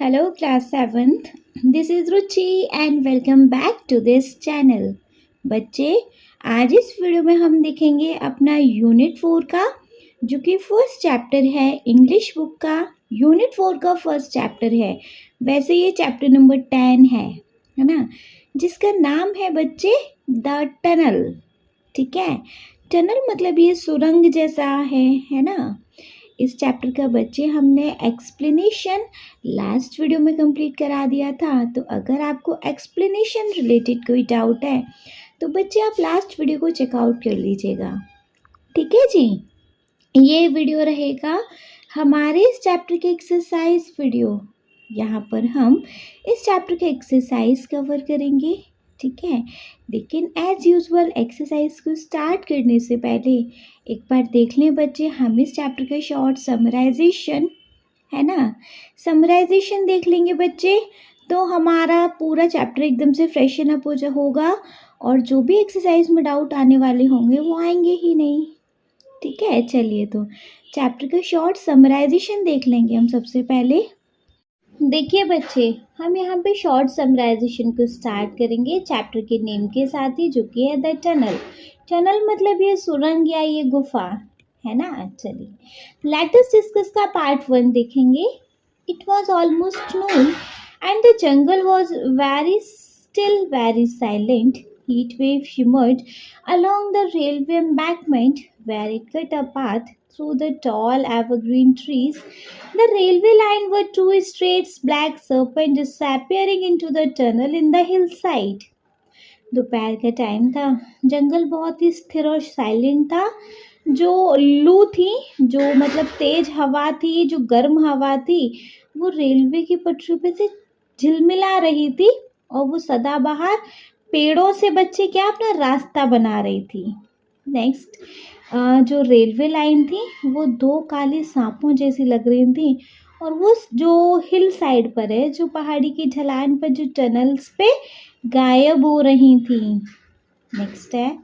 Hello, class 7th. This is Ruchi and welcome back to this channel. बच्चे आज इस video में हम देखेंगे अपना यूनिट 4 का जो कि फर्स्ट चैप्टर है इंग्लिश बुक का। यूनिट 4 का फर्स्ट चैप्टर है, वैसे ये चैप्टर नंबर 10 है ना, जिसका नाम है बच्चे द टनल। ठीक है, टनल मतलब ये सुरंग जैसा है ना। इस चैप्टर का बच्चे हमने एक्सप्लेनेशन लास्ट वीडियो में कंप्लीट करा दिया था। तो अगर आपको एक्सप्लेनेशन रिलेटेड कोई डाउट है तो बच्चे आप लास्ट वीडियो को चेकआउट कर लीजिएगा। ठीक है जी, ये वीडियो रहेगा हमारे इस चैप्टर के एक्सरसाइज वीडियो। यहाँ पर हम इस चैप्टर के एक्सरसाइज कवर करेंगे। ठीक है, लेकिन एज यूजुअल एक्सरसाइज को स्टार्ट करने से पहले एक बार देख लें बच्चे हम इस चैप्टर का शॉर्ट समराइजेशन है ना, समराइजेशन देख लेंगे बच्चे तो हमारा पूरा चैप्टर एकदम से फ्रेशन अप होगा और जो भी एक्सरसाइज में डाउट आने वाले होंगे वो आएंगे ही नहीं। ठीक है, चलिए तो चैप्टर का शॉर्ट समराइजेशन देख लेंगे हम सबसे पहले। देखिए बच्चे, हम यहाँ पे शॉर्ट समराइजेशन को स्टार्ट करेंगे चैप्टर के नेम के साथ ही, जो कि है द टनल। टनल मतलब ये सुरंग या ये गुफा है ना। चलिए लेट अस डिस्कस का पार्ट 1 देखेंगे। It was almost Noon and the jungle was very still, very silent. Heat wave shimmered along the railway embankment where it cut a path through the tall evergreen trees. The railway line were two straight black serpents disappearing into the tunnel in the hillside. दोपहर का time था, जंगल बहुत ही स्थिर और silent था। जो लू थी, जो मतलब तेज हवा थी, जो गर्म हवा थी, वो रेलवे की पटरी पे से झिलमिला रही थी और वो सदाबहार पेड़ों से बच्चे क्या अपना रास्ता बना रही थी। नेक्स्ट, जो रेलवे लाइन थी वो दो काले सांपों जैसी लग रही थी और वो जो हिल साइड पर है, जो पहाड़ी की ढलान पर जो टनल्स पे गायब हो रही थी। नेक्स्ट है,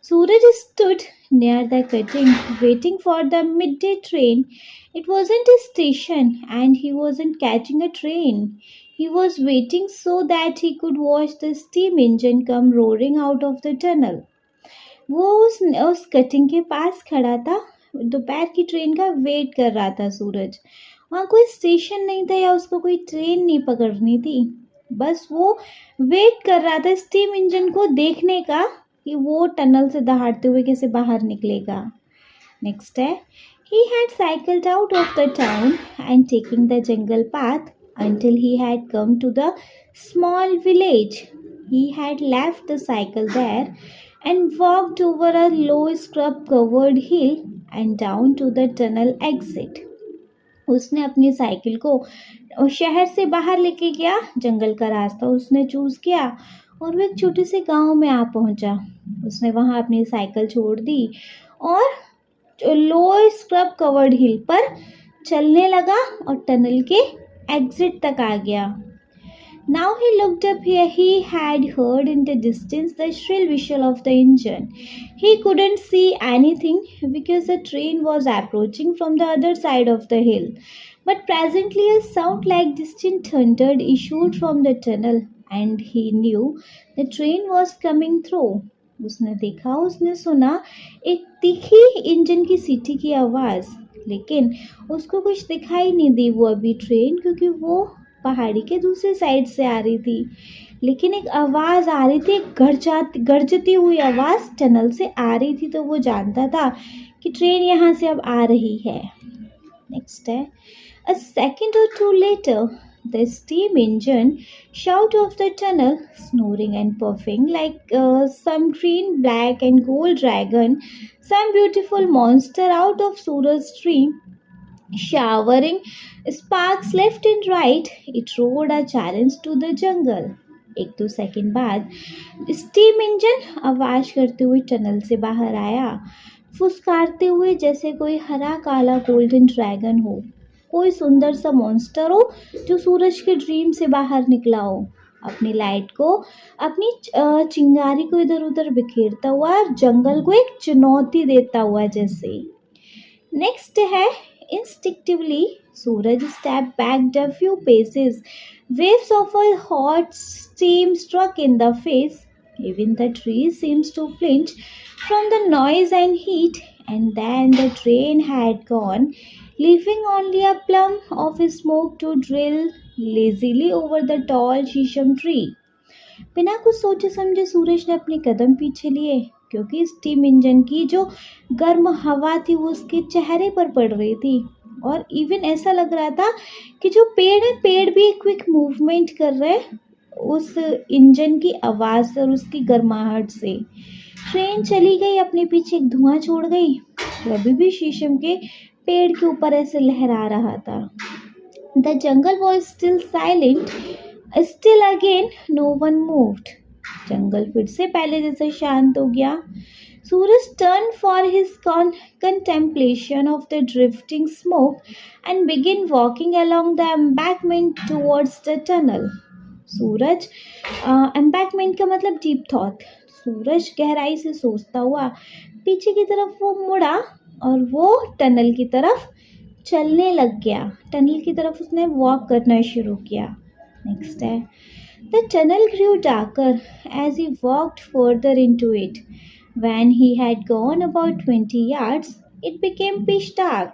Suraj stood near the cutting waiting for the mid day train. It wasn't a station and he wasn't catching a train. He was waiting so that he could watch the steam engine come roaring out of the tunnel. वो उस cutting के पास खड़ा था, दोपहर की train का wait कर रहा था सूरज। वहाँ कोई स्टेशन नहीं था या उसको कोई ट्रेन नहीं पकड़नी थी, बस वो वेट कर रहा था स्टीम इंजन को देखने का कि वो टनल से दहाड़ते हुए कैसे बाहर निकलेगा। नेक्स्ट है, he had cycled out of the town and taking the jungle path until he had come to the small village. He had left the cycle there and walked over a low scrub covered hill and down to the tunnel exit. उसने अपनी cycle को शहर से बाहर लेके गया, जंगल का रास्ता उसने चूज किया और वो एक छोटे से गांव में आ पहुंचा। उसने वहां अपनी साइकिल छोड़ दी और लो स्क्रब कवर्ड हिल पर चलने लगा और टनल के एग्जिट तक आ गया। Now he looked up here. He had heard in the distance the shrill whistle of the engine. He couldn't see anything because the train was approaching from the other side of the hill. But presently a sound like distant thunder issued from the tunnel and he knew the train was coming through. उसने देखा, उसने सुना एक तीखी engine की सीटी की आवाज़, लेकिन उसको कुछ दिखाई नहीं दी वो अभी ट्रेन, क्योंकि वो पहाड़ी के दूसरे साइड से आ रही थी। लेकिन एक आवाज़ आ रही थी, एक गरजती हुई आवाज़ टनल से आ रही थी, तो वो जानता था कि ट्रेन यहाँ से अब आ रही है। नेक्स्ट है, a second or two later the steam engine shot off the tunnel, snoring and puffing like some green, black and gold dragon, some beautiful monster out of Suraj's dream, showering sparks left and right. It roared a challenge to the jungle. एक दो second बाद steam engine आवाज करते हुए tunnel से बाहर आया, फुसकारते हुए जैसे कोई हरा काला गोल्डन ड्रैगन हो, कोई सुंदर सा मॉन्स्टर हो जो सूरज के ड्रीम से बाहर निकला हो, अपनी लाइट को, अपनी चिंगारी को इधर उधर बिखेरता हुआ, जंगल को एक चुनौती देता हुआ जैसे। नेक्स्ट है, Instinctively, Suraj stepped back a few paces. Waves of a hot steam struck in the face. Even the tree seems to flinch from the noise and heat, and then the train had gone, leaving only a plum of smoke to drill lazily over the tall shisham tree. बिना कुछ सोचे समझे सूरज ने अपने कदम पीछे लिए, क्योंकि steam engine की जो गर्म हवा थी वो उसके चेहरे पर पड़ रही थी। और इवन ऐसा लग रहा था कि जो पेड़ है, पेड़ भी क्विक मूवमेंट कर रहे हैं उस इंजन की आवाज़ और उसकी गर्माहट से। ट्रेन चली गई, अपने पीछे एक धुआं छोड़ गई, जो अभी भी शीशम के पेड़ के ऊपर ऐसे लहरा रहा था। The jungle was still silent. Still again no one moved. जंगल फिर से पहले जैसा शांत हो गया। Suraj turn for his contemplation of the drifting smoke and began walking along the embankment towards the tunnel. Suraj embankment का मतलब डीप थॉट। सूरज गहराई से सोचता हुआ पीछे की तरफ वो मुड़ा और वो टनल की तरफ चलने लग गया। टनल की तरफ उसने वॉक करना शुरू किया। नेक्स्ट है, the tunnel grew darker as he walked further into it. When he had gone about 20 yards, it became pitch dark.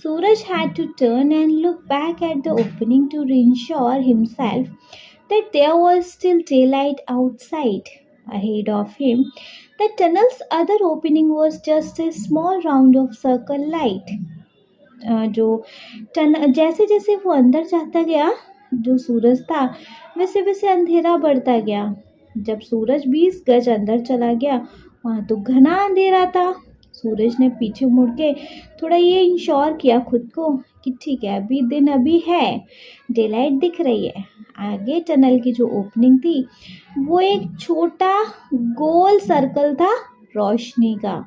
Suraj had to turn and look back at the opening to reassure himself that there was still daylight outside. Ahead of him, the tunnel's other opening was just a small round of circle light. जो जैसे जैसे वो अंदर जाता गया, जो सूरज था वैसे वैसे अंधेरा बढ़ता गया। जब सूरज 20 गज अंदर चला गया, वहाँ तो घना अंधेरा था। सूरज ने पीछे मुड़ के थोड़ा ये इंश्योर किया खुद को कि ठीक है, अभी दिन अभी है, डेलाइट दिख रही है। आगे टनल की जो ओपनिंग थी वो एक छोटा गोल सर्कल था रोशनी का।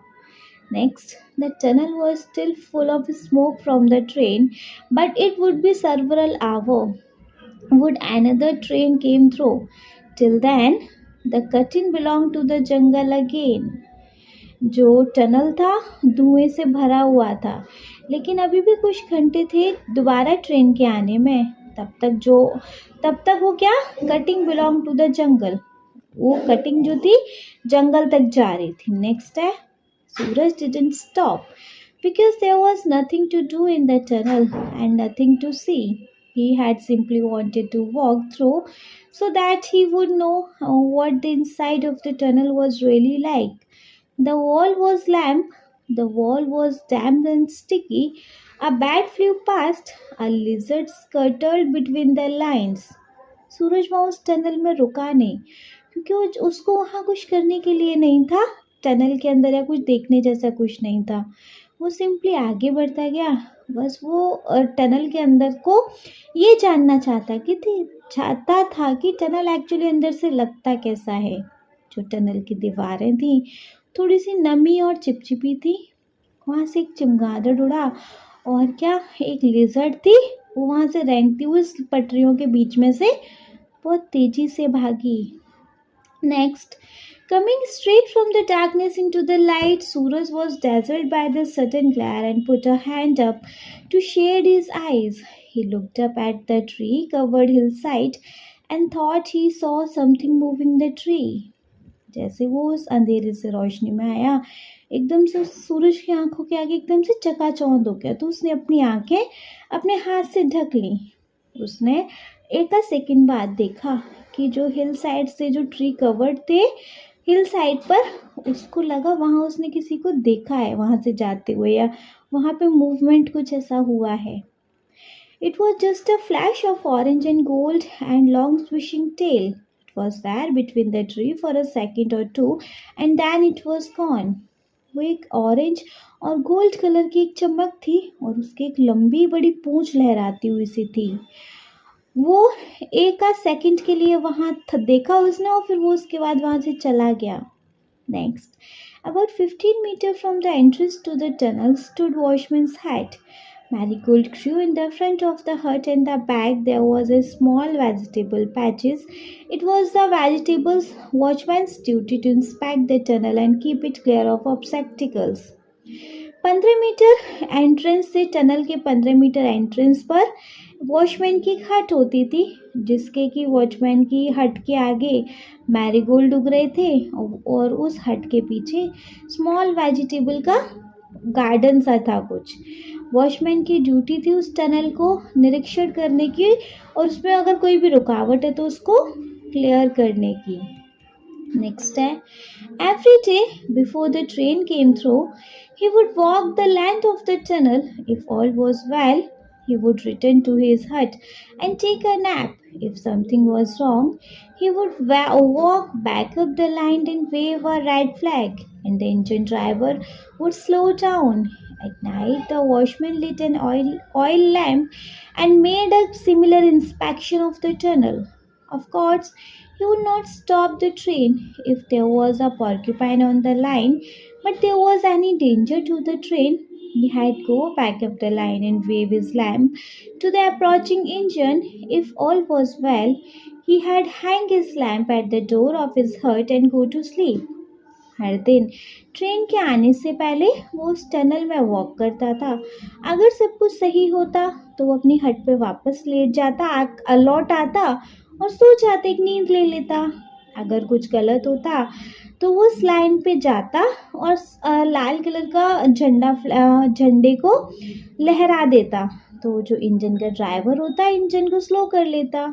Next, the tunnel was still full of smoke from the train, but it would be several hours would another train came through. Till then, the curtain belonged to the jungle again. जो tunnel था धुएं से भरा हुआ था, लेकिन अभी भी कुछ घंटे थे दोबारा ट्रेन के आने में। तब तक वो क्या, cutting belong to the jungle, वो कटिंग जो थी जंगल तक जा रही थी। नेक्स्ट है, Suraj didn't stop because there was nothing to do in the tunnel and nothing to see. He had simply wanted to walk through so that he would know what the inside of the tunnel was really like. The wall was damp and sticky. A bat flew past. A lizard scuttled between the lines. सूरज वहाँ उस tunnel में रुका नहीं, क्योंकि उसको वहाँ कुछ करने के लिए नहीं था। टनल के अंदर या कुछ देखने जैसा कुछ नहीं था। वो सिंपली आगे बढ़ता गया। बस वो टनल के अंदर को ये जानना चाहता था कि टनल एक्चुअली अंदर से लगता कैसा है। जो टनल की दीवारें थी थोड़ी सी नमी और चिपचिपी थी। वहाँ से एक चमगादड़ उड़ा और क्या, एक लिजर्ड थी, वो वहाँ से रेंगती हुई पटरियों के बीच में से बहुत तेजी से भागी। Next, coming straight from the darkness into the light, Suraj was dazzled by the sudden glare and put a hand up to shade his eyes. He looked up at the tree-covered hillside and thought he saw something moving the tree. जैसे वो उस अंधेरे से रोशनी में आया, एकदम से सूरज की आंखों के आगे एकदम से चकाचौंध हो गया। तो उसने अपनी आंखें अपने हाथ से ढक ली। उसने एक सेकंड बाद देखा कि जो हिल साइड से जो ट्री कवर्ड थे हिल साइड पर, उसको लगा वहाँ उसने किसी को देखा है वहाँ से जाते हुए, या वहाँ पे मूवमेंट कुछ ऐसा हुआ है। It was just a flash of orange and gold and long swishing tail. It was there between the tree for a second or two and then it was gone. वो एक ऑरेंज और gold colour की एक चमक थी और उसकी एक लंबी बड़ी पूंछ लहराती हुई सी थी। वो एक सेकंड के लिए वहाँ देखा उसने और फिर वो उसके बाद वहाँ से चला गया। Next, about 15 meters from the entrance to the tunnel stood Watchman's hut. Marigold grew in the front of the hut and the back there was a small vegetable patches. It was the vegetables watchman's duty to inspect the tunnel and keep it clear of obstacles. 15 metre entrance से, tunnel के 15 metre entrance पर watchman की हट होती थी, जिसके कि watchman की हट के आगे मैरीगोल्ड उग रहे थे और उस हट के पीछे स्मॉल वेजिटेबल का गार्डन सा था कुछ। वॉचमैन की ड्यूटी थी उस टनल को निरीक्षण करने की और उसमें अगर कोई भी रुकावट है तो उसको क्लियर करने की। नेक्स्ट है, every day before the train came through he would walk the length of the tunnel. If all was well, he would return to his hut and take a nap. If something was wrong, he would walk back up the line and wave a red flag, and the engine driver would slow down. At night, the watchman lit an oil lamp and made a similar inspection of the tunnel. Of course, he would not stop the train if there was a porcupine on the line, but there was any danger to the train. He had go back up the line and wave his lamp to the approaching engine. If all was well, he had hang his lamp at the door of his hut and go to sleep. हर दिन train के आने से पहले वो उस tunnel में walk करता था। अगर सब कुछ सही होता तो वो अपनी हट पे वापस लेट जाता, लौट आता और सो जाते, एक नींद ले लेता। अगर कुछ गलत होता तो वो उस लाइन पे जाता और लाल कलर का झंडे को लहरा देता, तो जो इंजन का ड्राइवर होता है इंजन को स्लो कर लेता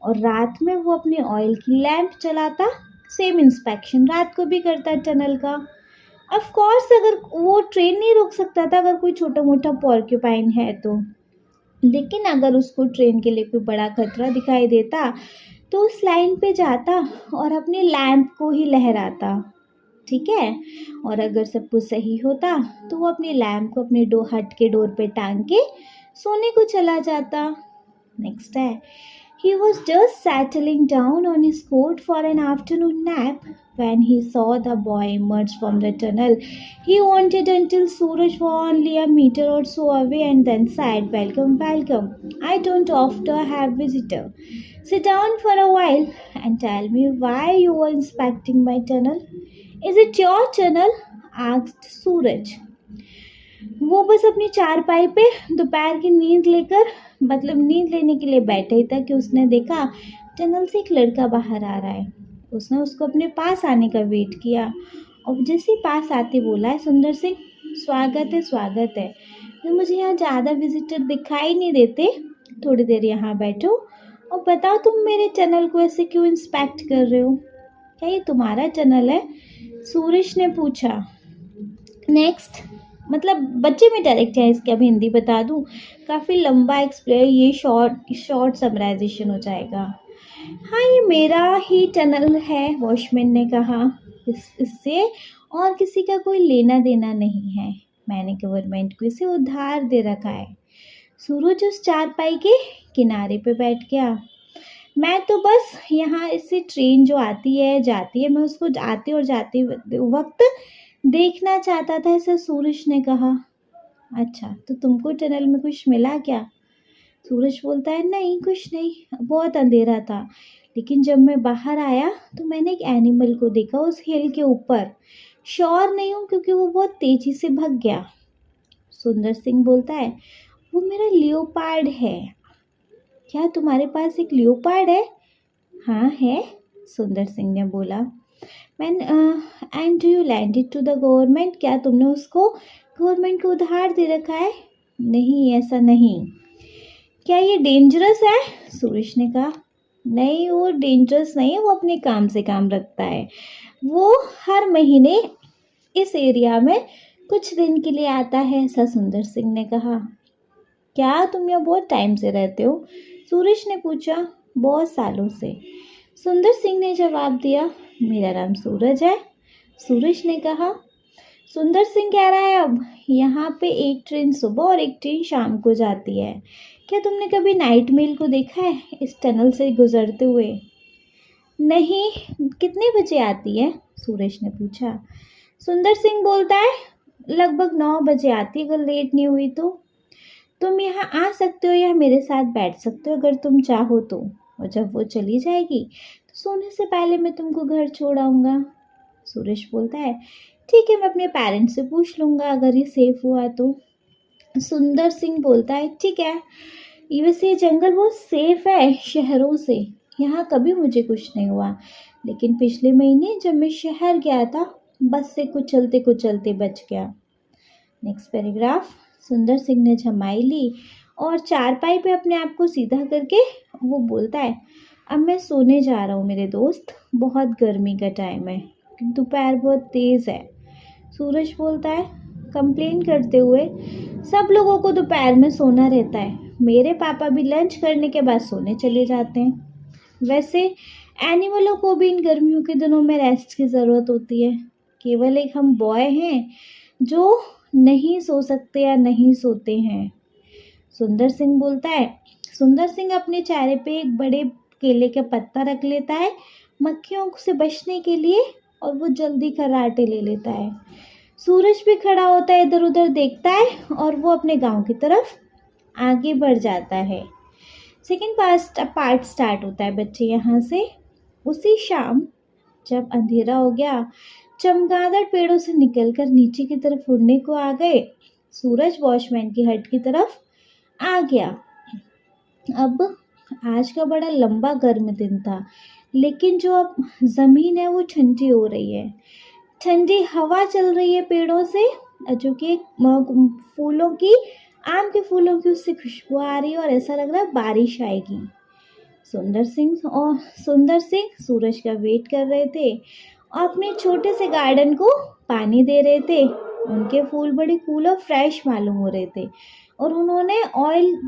और रात में वो अपने ऑयल की लैंप चलाता। सेम इंस्पेक्शन रात को भी करता टनल का। ऑफ कोर्स अगर वो ट्रेन नहीं रोक सकता था अगर कोई छोटा मोटा पॉर्क्यूपाइन है तो, लेकिन अगर उसको ट्रेन के लिए कोई बड़ा खतरा दिखाई देता तो उस लाइन पे जाता और अपने लैंप को ही लहराता। ठीक है, और अगर सब कुछ सही होता तो वो अपने लैंप को अपने हट के डोर पे टांग के सोने को चला जाता। नेक्स्ट है, he was just settling down on his coat for an afternoon nap when he saw the boy emerge from the tunnel. He waited until Suraj was only a meter or so away and then said, "Welcome, welcome. I don't often have visitor. Sit down for a while and tell me why you were inspecting my tunnel." "Is it your tunnel?" asked Suraj. वो बस अपनी चारपाई पे दोपहर की नींद लेने के लिए बैठे ही था कि उसने देखा टनल से एक लड़का बाहर आ रहा है। उसने उसको अपने पास आने का वेट किया और जैसे ही पास आते बोला है, सुंदर सिंह, स्वागत है। तो मुझे यहाँ ज़्यादा विजिटर दिखाई नहीं देते, थोड़ी देर यहाँ बैठो और बताओ तुम मेरे टनल को ऐसे क्यों इंस्पेक्ट कर रहे हो? क्या ये तुम्हारा टनल है? सूरज ने पूछा। नेक्स्ट, मतलब बच्चे में डायरेक्ट है, इसकी अभी हिंदी बता दूं, काफ़ी लंबा एक्सप्लेन, ये शॉर्ट समराइजेशन हो जाएगा। हाँ, ये मेरा ही टनल है, वॉचमैन ने कहा। इससे और किसी का कोई लेना देना नहीं है, मैंने गवर्नमेंट को इसे उधार दे रखा है। सूरज उस चारपाई के किनारे पे बैठ गया। मैं तो बस यहाँ इससे ट्रेन जो आती है जाती है, मैं उसको आते और जाते वक्त देखना चाहता था, ऐसा सूरज ने कहा। अच्छा, तो तुमको टनल में कुछ मिला क्या? सूरज बोलता है, नहीं कुछ नहीं, बहुत अंधेरा था, लेकिन जब मैं बाहर आया तो मैंने एक एनिमल को देखा उस हिल के ऊपर। श्योर नहीं हूँ क्योंकि वो बहुत तेजी से भाग गया। सुंदर सिंह बोलता है, वो मेरा लियोपार्ड है। क्या तुम्हारे पास एक लियोपार्ड है? हाँ है, सुंदर सिंह ने बोला। And do you land it to the government? क्या तुमने उसको गवर्नमेंट को उधार दे रखा है? नहीं, ऐसा नहीं। क्या ये डेंजरस है? सूरज ने कहा। नहीं, वो डेंजरस नहीं है, वो अपने काम से काम रखता है। वो हर महीने इस एरिया में कुछ दिन के लिए आता है, ऐसा सुंदर सिंह ने कहा। क्या तुम यहाँ बहुत टाइम से रहते हो? सूरज ने पूछा। बहुत सालों से, सुंदर सिंह ने जवाब दिया। मेरा नाम सूरज है, सूरज ने कहा। सुंदर सिंह कह रहा है, अब यहाँ पे एक ट्रेन सुबह और एक ट्रेन शाम को जाती है। क्या तुमने कभी नाइट मेल को देखा है इस टनल से गुजरते हुए? नहीं। कितने बजे आती है? सूरज ने पूछा। सुंदर सिंह बोलता है, लगभग 9 बजे आती है, अगर लेट नहीं हुई तो। तुम यहाँ आ सकते हो या मेरे साथ बैठ सकते हो अगर तुम चाहो तो, और जब वो चली जाएगी तो सोने से पहले मैं तुमको घर छोड़ आऊँगा। सूरज बोलता है, ठीक है, मैं अपने पेरेंट्स से पूछ लूँगा अगर ये सेफ़ हुआ तो। सुंदर सिंह बोलता है, ठीक है, ये वैसे ये जंगल बहुत सेफ़ है शहरों से, यहाँ कभी मुझे कुछ नहीं हुआ। लेकिन पिछले महीने जब मैं शहर गया था, बस से कुचलते कुचलते बच गया। Next paragraph. सुंदर सिंह ने झमाई ली और चारपाई पे अपने आप को सीधा करके वो बोलता है, अब मैं सोने जा रहा हूँ मेरे दोस्त, बहुत गर्मी का टाइम है, दोपहर बहुत तेज़ है। सूरज बोलता है कंप्लेन करते हुए, सब लोगों को दोपहर में सोना रहता है, मेरे पापा भी लंच करने के बाद सोने चले जाते हैं। वैसे एनिमलों को भी इन गर्मियों के दिनों में रेस्ट की ज़रूरत होती है, केवल एक हम बॉय हैं जो नहीं सो सकते या नहीं सोते हैं। सुंदर सिंह बोलता है। सुंदर सिंह अपने चेहरे पे एक बड़े केले का पत्ता रख लेता है मक्खियों से बचने के लिए, और वो जल्दी खर्राटे ले लेता है। सूरज भी खड़ा होता है, इधर उधर देखता है और वो अपने गांव की तरफ आगे बढ़ जाता है। सेकेंड पार्ट स्टार्ट होता है बच्चे यहाँ से। उसी शाम जब अंधेरा हो गया, चमगादड़ पेड़ों से निकलकर नीचे की तरफ उड़ने को आ गए। सूरज वॉचमैन की हट की तरफ आ गया। अब आज का बड़ा लंबा गर्म दिन था, लेकिन जो अब ज़मीन है वो ठंडी हो रही है। ठंडी हवा चल रही है पेड़ों से, जो कि फूलों की, आम के फूलों की उससे खुशबू आ रही है और ऐसा लग रहा है बारिश आएगी। सुंदर सिंह सूरज का वेट कर रहे थे और अपने छोटे से गार्डन को पानी दे रहे थे। उनके फूल बड़े कूल और फ्रेश मालूम हो रहे थे और उन्होंने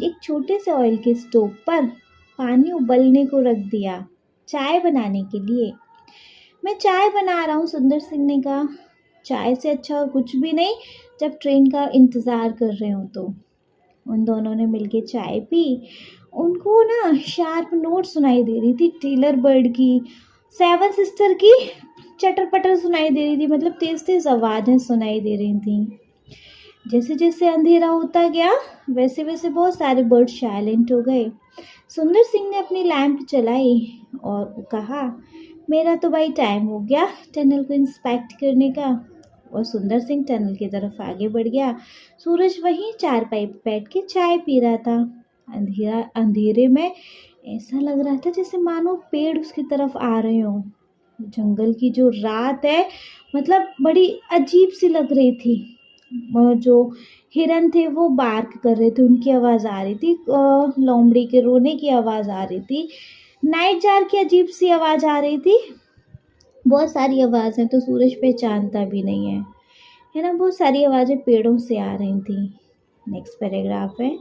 एक छोटे से ऑयल के स्टोव पर पानी उबलने को रख दिया चाय बनाने के लिए। मैं चाय बना रहा हूँ, सुंदर सिंह ने कहा। चाय से अच्छा और कुछ भी नहीं जब ट्रेन का इंतज़ार कर रहे हो तो। उन दोनों ने मिलके चाय पी। उनको ना शार्प नोट सुनाई दे रही थी, टेलर बर्ड की, सेवन सिस्टर की चटर पटर सुनाई दे रही थी, मतलब तेज़ तेज़ आवाज़ें सुनाई दे रही थी। जैसे जैसे अंधेरा होता गया वैसे वैसे बहुत सारे बर्ड साइलेंट हो गए। सुंदर सिंह ने अपनी लैंप जलाई और कहा, मेरा तो भाई टाइम हो गया टनल को इंस्पेक्ट करने का। और सुंदर सिंह टनल की तरफ आगे बढ़ गया। सूरज वहीं चारपाई पर बैठ के चाय पी रहा था। अंधेरे में ऐसा लग रहा था जैसे मानो पेड़ उसकी तरफ आ रहे हों। जंगल की जो रात है, मतलब बड़ी अजीब सी लग रही थी। जो हिरन थे वो बार्क कर रहे थे, उनकी आवाज़ आ रही थी। लोमड़ी के रोने की आवाज़ आ रही थी। नाइट जार की अजीब सी आवाज़ आ रही थी। बहुत सारी आवाज़ें तो सूरज पहचानता भी नहीं है ना। बहुत सारी आवाज़ें पेड़ों से आ रही थी। नेक्स्ट पैराग्राफ है।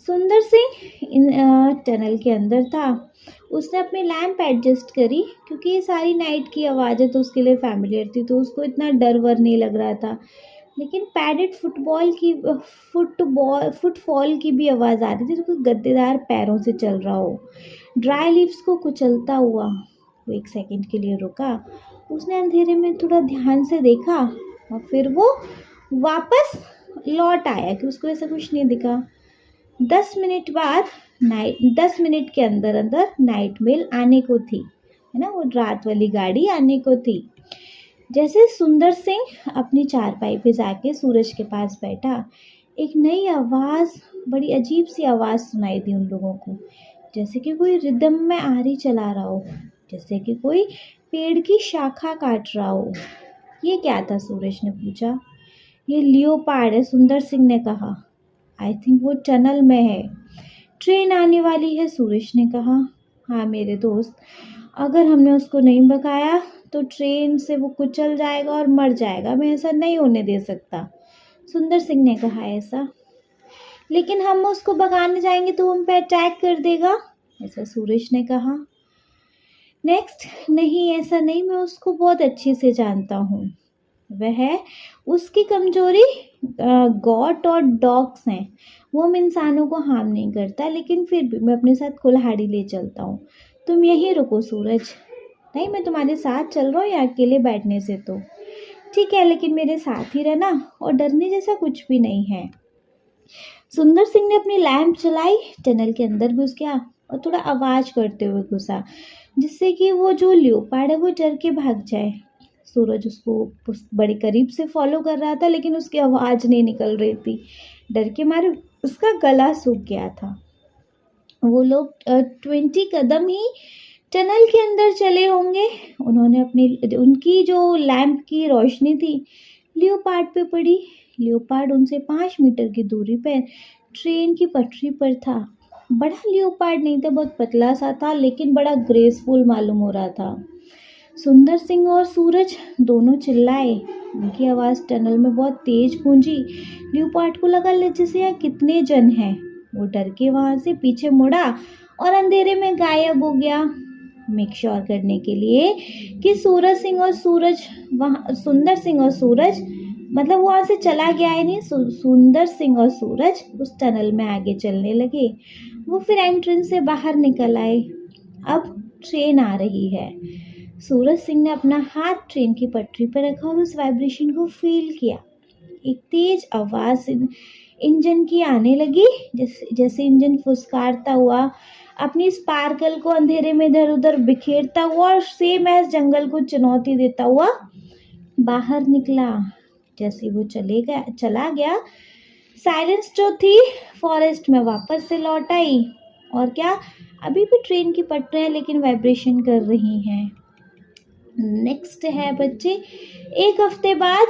सुंदर सिंह टनल के अंदर था। उसने अपनी लैंप एडजस्ट करी क्योंकि ये सारी नाइट की आवाज़ें तो उसके लिए फैमिलियर थी, तो उसको इतना डर वर नहीं लग रहा था। लेकिन पैडेड फुटफॉल की भी आवाज़ आ रही थी, जो कोई गद्देदार पैरों से चल रहा हो, ड्राई लीव्स को कुचलता हुआ। वो एक सेकंड के लिए रुका। उसने अंधेरे में थोड़ा ध्यान से देखा और फिर वो वापस लौट आया कि उसको ऐसा कुछ नहीं दिखा। 10 मिनट के अंदर अंदर नाइट मेल आने को थी, है ना, वो रात वाली गाड़ी आने को थी। जैसे सुंदर सिंह अपनी चारपाई पे जाके सूरज के पास बैठा, एक नई आवाज़, बड़ी अजीब सी आवाज़ सुनाई दी उन लोगों को, जैसे कि कोई रिदम में आरी चला रहा हो, जैसे कि कोई पेड़ की शाखा काट रहा हो। ये क्या था? सूरज ने पूछा। ये लियोपार्ड है, सुंदर सिंह ने कहा। आई थिंक वो टनल में है, ट्रेन आने वाली है, सूरज ने कहा। हाँ मेरे दोस्त, अगर हमने उसको नहीं भगाया तो ट्रेन से वो कुचल जाएगा और मर जाएगा। मैं ऐसा नहीं होने दे सकता, सुंदर सिंह ने कहा। ऐसा? लेकिन हम उसको भगाने जाएंगे तो हम पे अटैक कर देगा, ऐसा सूरज ने कहा। नेक्स्ट, नहीं ऐसा नहीं, मैं उसको बहुत अच्छे से जानता हूँ। उसकी कमजोरी गॉट और डॉग्स हैं। वो हम इंसानों को हार्म नहीं करता, लेकिन फिर भी मैं अपने साथ कुल्हाड़ी ले चलता हूँ। तुम यहीं रुको सूरज। नहीं, मैं तुम्हारे साथ चल रहा हूँ या अकेले बैठने से तो ठीक है, लेकिन मेरे साथ ही रहना, और डरने जैसा कुछ भी नहीं है। सुंदर सिंह ने अपनी लैंप चलाई, टनल के अंदर घुस गया और थोड़ा आवाज़ करते हुए घुसा, जिससे कि वो जो लियोपार्ड है वो डर के भाग जाए। सूरज उसको बड़े करीब से फॉलो कर रहा था, लेकिन उसकी आवाज़ नहीं निकल रही थी। डर के मारे उसका गला सूख गया था। वो लोग 20 कदम ही टनल के अंदर चले होंगे। उन्होंने उनकी जो लैंप की रोशनी थी लियोपार्ड पे पड़ी। लियोपार्ड उनसे 5 मीटर की दूरी पर ट्रेन की पटरी पर था। बड़ा लियोपार्ड नहीं था, बहुत पतला सा था, लेकिन बड़ा ग्रेसफुल मालूम हो रहा था। सुंदर सिंह और सूरज दोनों चिल्लाए। उनकी आवाज़ टनल में बहुत तेज गूंजी। लियोपार्ड को लगा जैसे यहाँ कितने जन हैं। वो डर के वहाँ से पीछे मुड़ा और अंधेरे में गायब हो गया। मेक श्योर करने के लिए कि सुंदर सिंह और सूरज मतलब वहाँ से चला गया है नहीं, सुंदर सिंह और सूरज उस टनल में आगे चलने लगे। वो फिर एंट्रेंस से बाहर निकल आए। अब ट्रेन आ रही है। सूरज सिंह ने अपना हाथ ट्रेन की पटरी पर रखा और उस वाइब्रेशन को फील किया। एक तेज आवाज़ इंजन की आने लगी, जैसे इंजन फुसकारता हुआ अपनी स्पार्कल को अंधेरे में इधर उधर बिखेरता हुआ और सेम एज जंगल को चुनौती देता हुआ बाहर निकला। जैसे वो चला गया, साइलेंस जो थी फॉरेस्ट में वापस से लौट आई। और क्या, अभी भी ट्रेन की पटरियां लेकिन वाइब्रेशन कर रही हैं। नेक्स्ट है बच्चे, एक हफ्ते बाद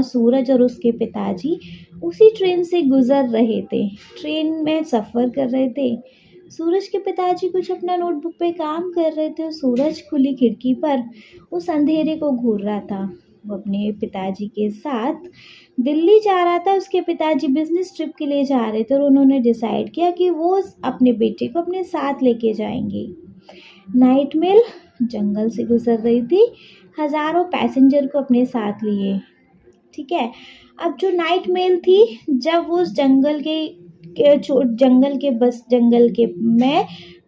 सूरज और उसके पिताजी उसी ट्रेन से गुजर रहे थे। ट्रेन में सफ़र कर रहे थे। सूरज के पिताजी कुछ अपना नोटबुक पे काम कर रहे थे और सूरज खुली खिड़की पर उस अंधेरे को घूर रहा था। वो अपने पिताजी के साथ दिल्ली जा रहा था। उसके पिताजी बिजनेस ट्रिप के लिए जा रहे थे और उन्होंने डिसाइड किया कि वो अपने बेटे को अपने साथ लेके जाएंगे। नाइट मेल जंगल से गुजर रही थी, हज़ारों पैसेंजर को अपने साथ लिए। ठीक है, अब जो नाइट मेल थी, जब वो उस जंगल के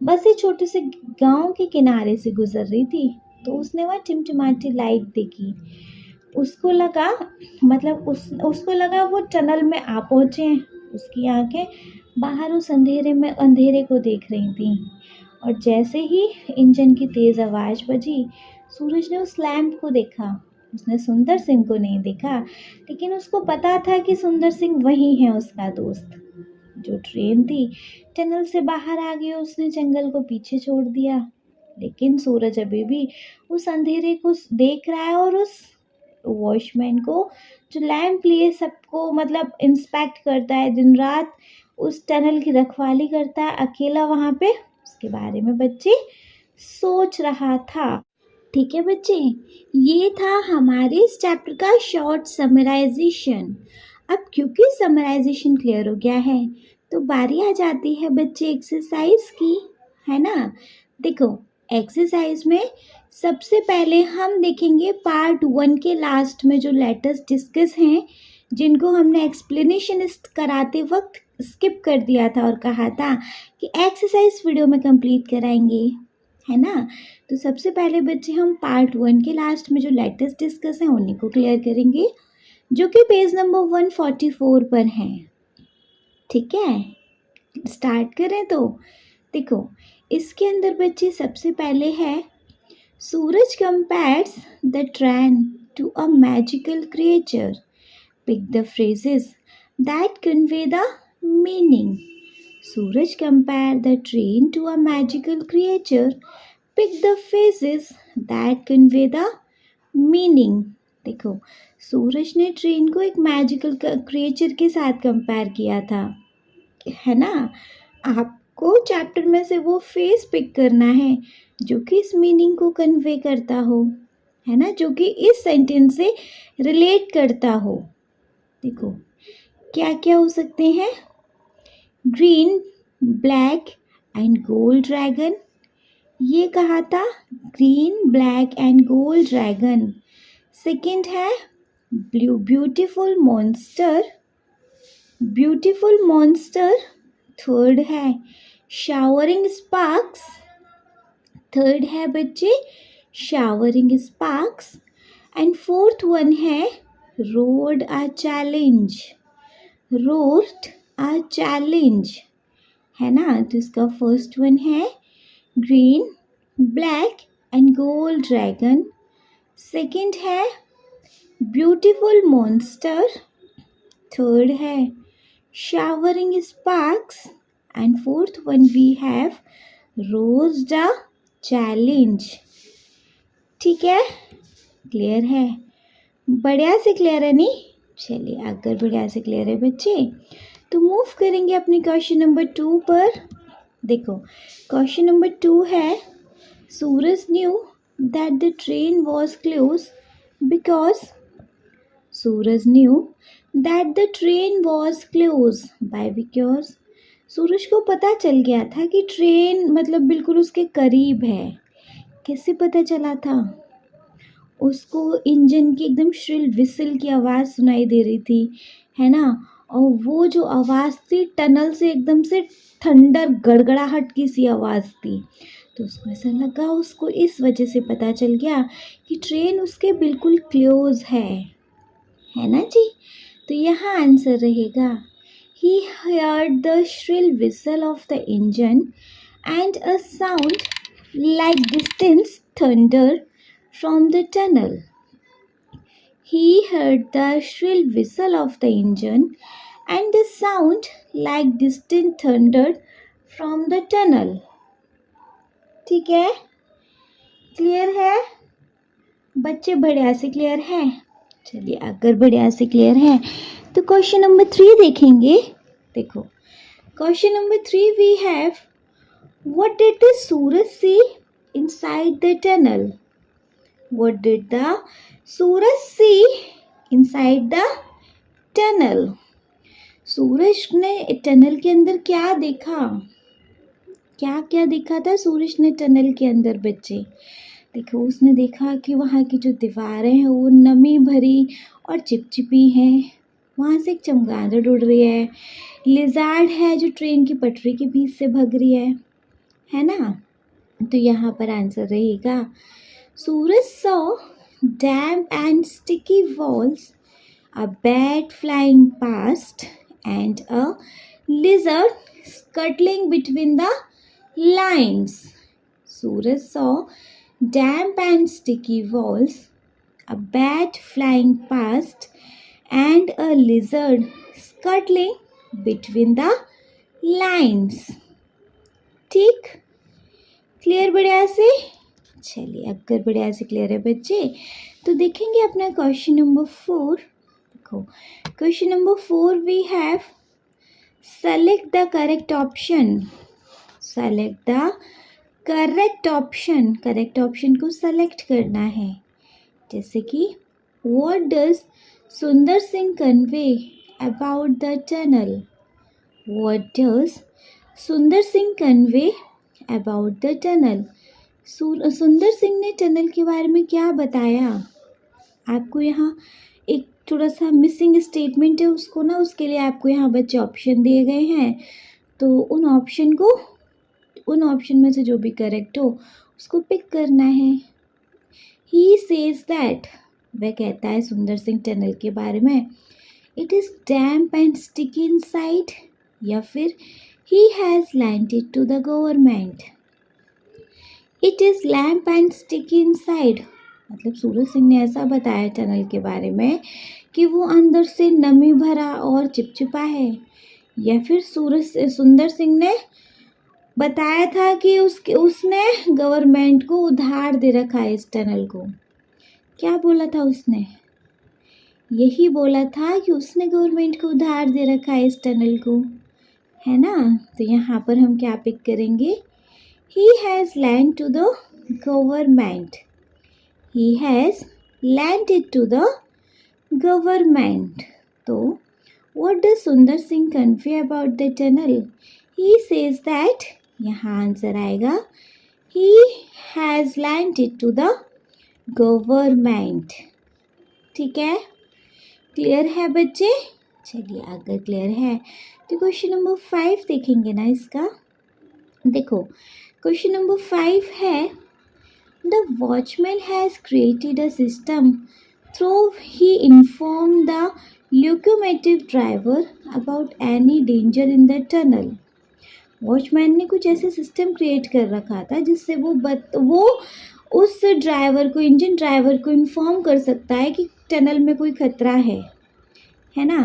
बस एक छोटे से गांव के किनारे से गुजर रही थी, तो उसने वह टिमटिमाती लाइट देखी। उसको लगा वो टनल में आ पहुंचे हैं। उसकी आंखें बाहर उस अंधेरे को देख रही थी। और जैसे ही इंजन की तेज आवाज़ बजी, सूरज ने उस लैंप को देखा। उसने सुंदर सिंह को नहीं देखा, लेकिन उसको पता था कि सुंदर सिंह वही है, उसका दोस्त। जो ट्रेन थी टनल से बाहर आ गई, उसने जंगल को पीछे छोड़ दिया। लेकिन सूरज अभी भी उस अंधेरे को देख रहा है और उस वॉचमैन को जो लैंप लिए सबको इंस्पेक्ट करता है, दिन रात उस टनल की रखवाली करता है, अकेला वहाँ पे उसके बारे में बच्चे सोच रहा था। ठीक है बच्चे, ये था हमारे इस चैप्टर का शॉर्ट समराइजेशन। अब क्योंकि समराइजेशन क्लियर हो गया है, तो बारी आ जाती है बच्चे एक्सरसाइज की, है ना। देखो, एक्सरसाइज में सबसे पहले हम देखेंगे पार्ट 1 के लास्ट में जो लेटर्स डिस्कस हैं, जिनको हमने एक्सप्लेनेशन कराते वक्त स्किप कर दिया था और कहा था कि एक्सरसाइज वीडियो में कंप्लीट कराएंगे, है ना। तो सबसे पहले बच्चे हम पार्ट 1 के लास्ट में जो लेटर्स डिस्कस हैं उन्हीं को क्लियर करेंगे, जो कि पेज नंबर 144 पर हैं। ठीक है, स्टार्ट करें। तो देखो, इसके अंदर बच्चे सबसे पहले है, Suraj compares the train to a magical creature, pick the phrases that convey the meaning. Suraj compare the train to a magical creature, pick the phrases that convey the meaning. देखो, सूरज ने ट्रेन को एक मैजिकल क्रिएचर के साथ compare किया था, है ना। आपको चैप्टर में से वो फेस पिक करना है जो कि इस मीनिंग को कन्वे करता हो, है ना, जो कि इस सेंटेंस से रिलेट करता हो। देखो क्या क्या हो सकते हैं, green, black and gold dragon. ये कहा था, green, black and gold dragon. Second है ब्यूटीफुल मॉन्स्टर। थर्ड है शावरिंग स्पार्क्स। थर्ड है बच्चे showering sparks. And fourth one है रोड अ चैलेंज, है ना। तो इसका फर्स्ट वन है green, black and gold dragon. Second है ब्यूटीफुल मॉन्स्टर, थर्ड है showering sparks, and fourth one we have rose the challenge. ठीक है, क्लियर है, बढ़िया से क्लियर है नहीं? चलिए अगर बढ़िया से क्लियर है बच्चे तो मूव करेंगे अपने क्वेश्चन नंबर 2 पर। देखो क्वेश्चन नंबर 2 है Suraj knew that the train was close because Suraj knew that the train was close by because Suraj को पता चल गया था कि ट्रेन मतलब बिल्कुल उसके करीब है। कैसे पता चला था? उसको इंजन की एकदम श्रिल विसल की आवाज़ सुनाई दे रही थी, है ना? और वो जो आवाज़ थी टनल से एकदम से थंडर गड़गड़ाहट की सी आवाज़ थी। तो उसको ऐसा लगा, उसको इस वजह से पता चल गया कि ट्रेन उसके बिल्कुल क्लोज है ना जी? तो यहाँ आंसर रहेगा ही heard the shrill whistle of the engine and a sound like distant thunder from the tunnel. He heard the shrill whistle of the engine and a sound like distant thunder from the tunnel. ठीक है, clear है बच्चे? बढ़िया से clear है। चलिए अगर बढ़िया से क्लियर है तो क्वेश्चन नंबर 3 देखेंगे। देखो question number 3 we have what did the Suraj see inside the tunnel? What did the Suraj see inside the tunnel? Suraj ने टनल के अंदर क्या देखा? क्या क्या देखा था सूरज ने टनल के अंदर बच्चे? देखो उसने देखा कि वहाँ की जो दीवारें हैं वो नमी भरी और चिपचिपी हैं, वहाँ से एक चमगादड़ उड़ रही है, लिजार्ड है जो ट्रेन की पटरी के बीच से भग रही है ना? तो यहाँ पर आंसर रहेगा Suraj saw damp and sticky walls, a bat flying past and a lizard scuttling between the lines. Suraj saw damp and sticky walls, a bat flying past and a lizard scuttling between the lines. ठीक, clear बढ़िया से? चलिए अगर बढ़िया से clear है बच्चे तो देखेंगे अपना क्वेश्चन नंबर 4। देखो question number 4 we have select the correct option. Select the correct option, correct option को सेलेक्ट करना है। जैसे कि what does Sundar Singh convey about the tunnel? What does Sundar Singh convey about the tunnel? Sundar Singh ने टनल के बारे में क्या बताया? आपको यहाँ एक थोड़ा सा मिसिंग स्टेटमेंट है, उसको ना उसके लिए आपको यहाँ बच्चे ऑप्शन दिए गए हैं, तो उन ऑप्शन में से जो भी करेक्ट हो उसको पिक करना है। ही सेज दैट, वह कहता है सुंदर सिंह टनल के बारे में, it is damp and sticky inside, या फिर he has landed to the government. It is lamp and sticky inside मतलब सूरज सिंह ने ऐसा बताया टनल के बारे में कि वो अंदर से नमी भरा और चिपचिपा है, या फिर सुंदर सिंह ने बताया था कि उसने गवर्नमेंट को उधार दे रखा है इस टनल को। क्या बोला था उसने? यही बोला था कि उसने गवर्नमेंट को उधार दे रखा है इस टनल को, है ना? तो यहाँ पर हम क्या पिक करेंगे? He has land to the government. He has landed to the government. तो what does Sundar Singh convey about the tunnel? He says that, यहाँ आंसर आएगा he has landed to the government. ठीक है, क्लियर है बच्चे? चलिए अगर क्लियर है तो क्वेश्चन नंबर 5 देखेंगे ना इसका। देखो क्वेश्चन नंबर 5 है the watchman has created a system through he inform the locomotive driver about any danger in the tunnel. Watchman ने कुछ ऐसे सिस्टम क्रिएट कर रखा था जिससे वो उस ड्राइवर को, इंजन ड्राइवर को इन्फॉर्म कर सकता है कि टनल में कोई खतरा है ना।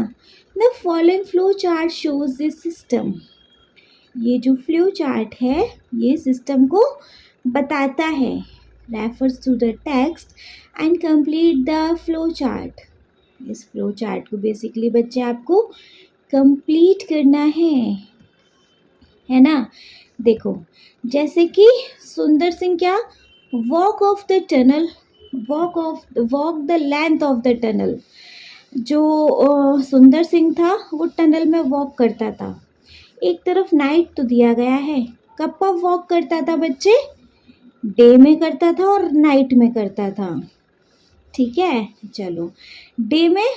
The following flow chart shows this system. ये जो फ्लो चार्ट है ये सिस्टम को बताता है। Refers to the text and complete the flow chart. इस फ्लो चार्ट को बेसिकली बच्चे आपको कंप्लीट करना है ना। देखो, जैसे कि सुंदर सिंह क्या, walk of the tunnel, walk the length of the tunnel. जो सुंदर सिंह था वो टनल में वॉक करता था। एक तरफ नाइट तो दिया गया है, कब कब वॉक करता था बच्चे, डे में करता था और नाइट में करता था। ठीक है, चलो डे में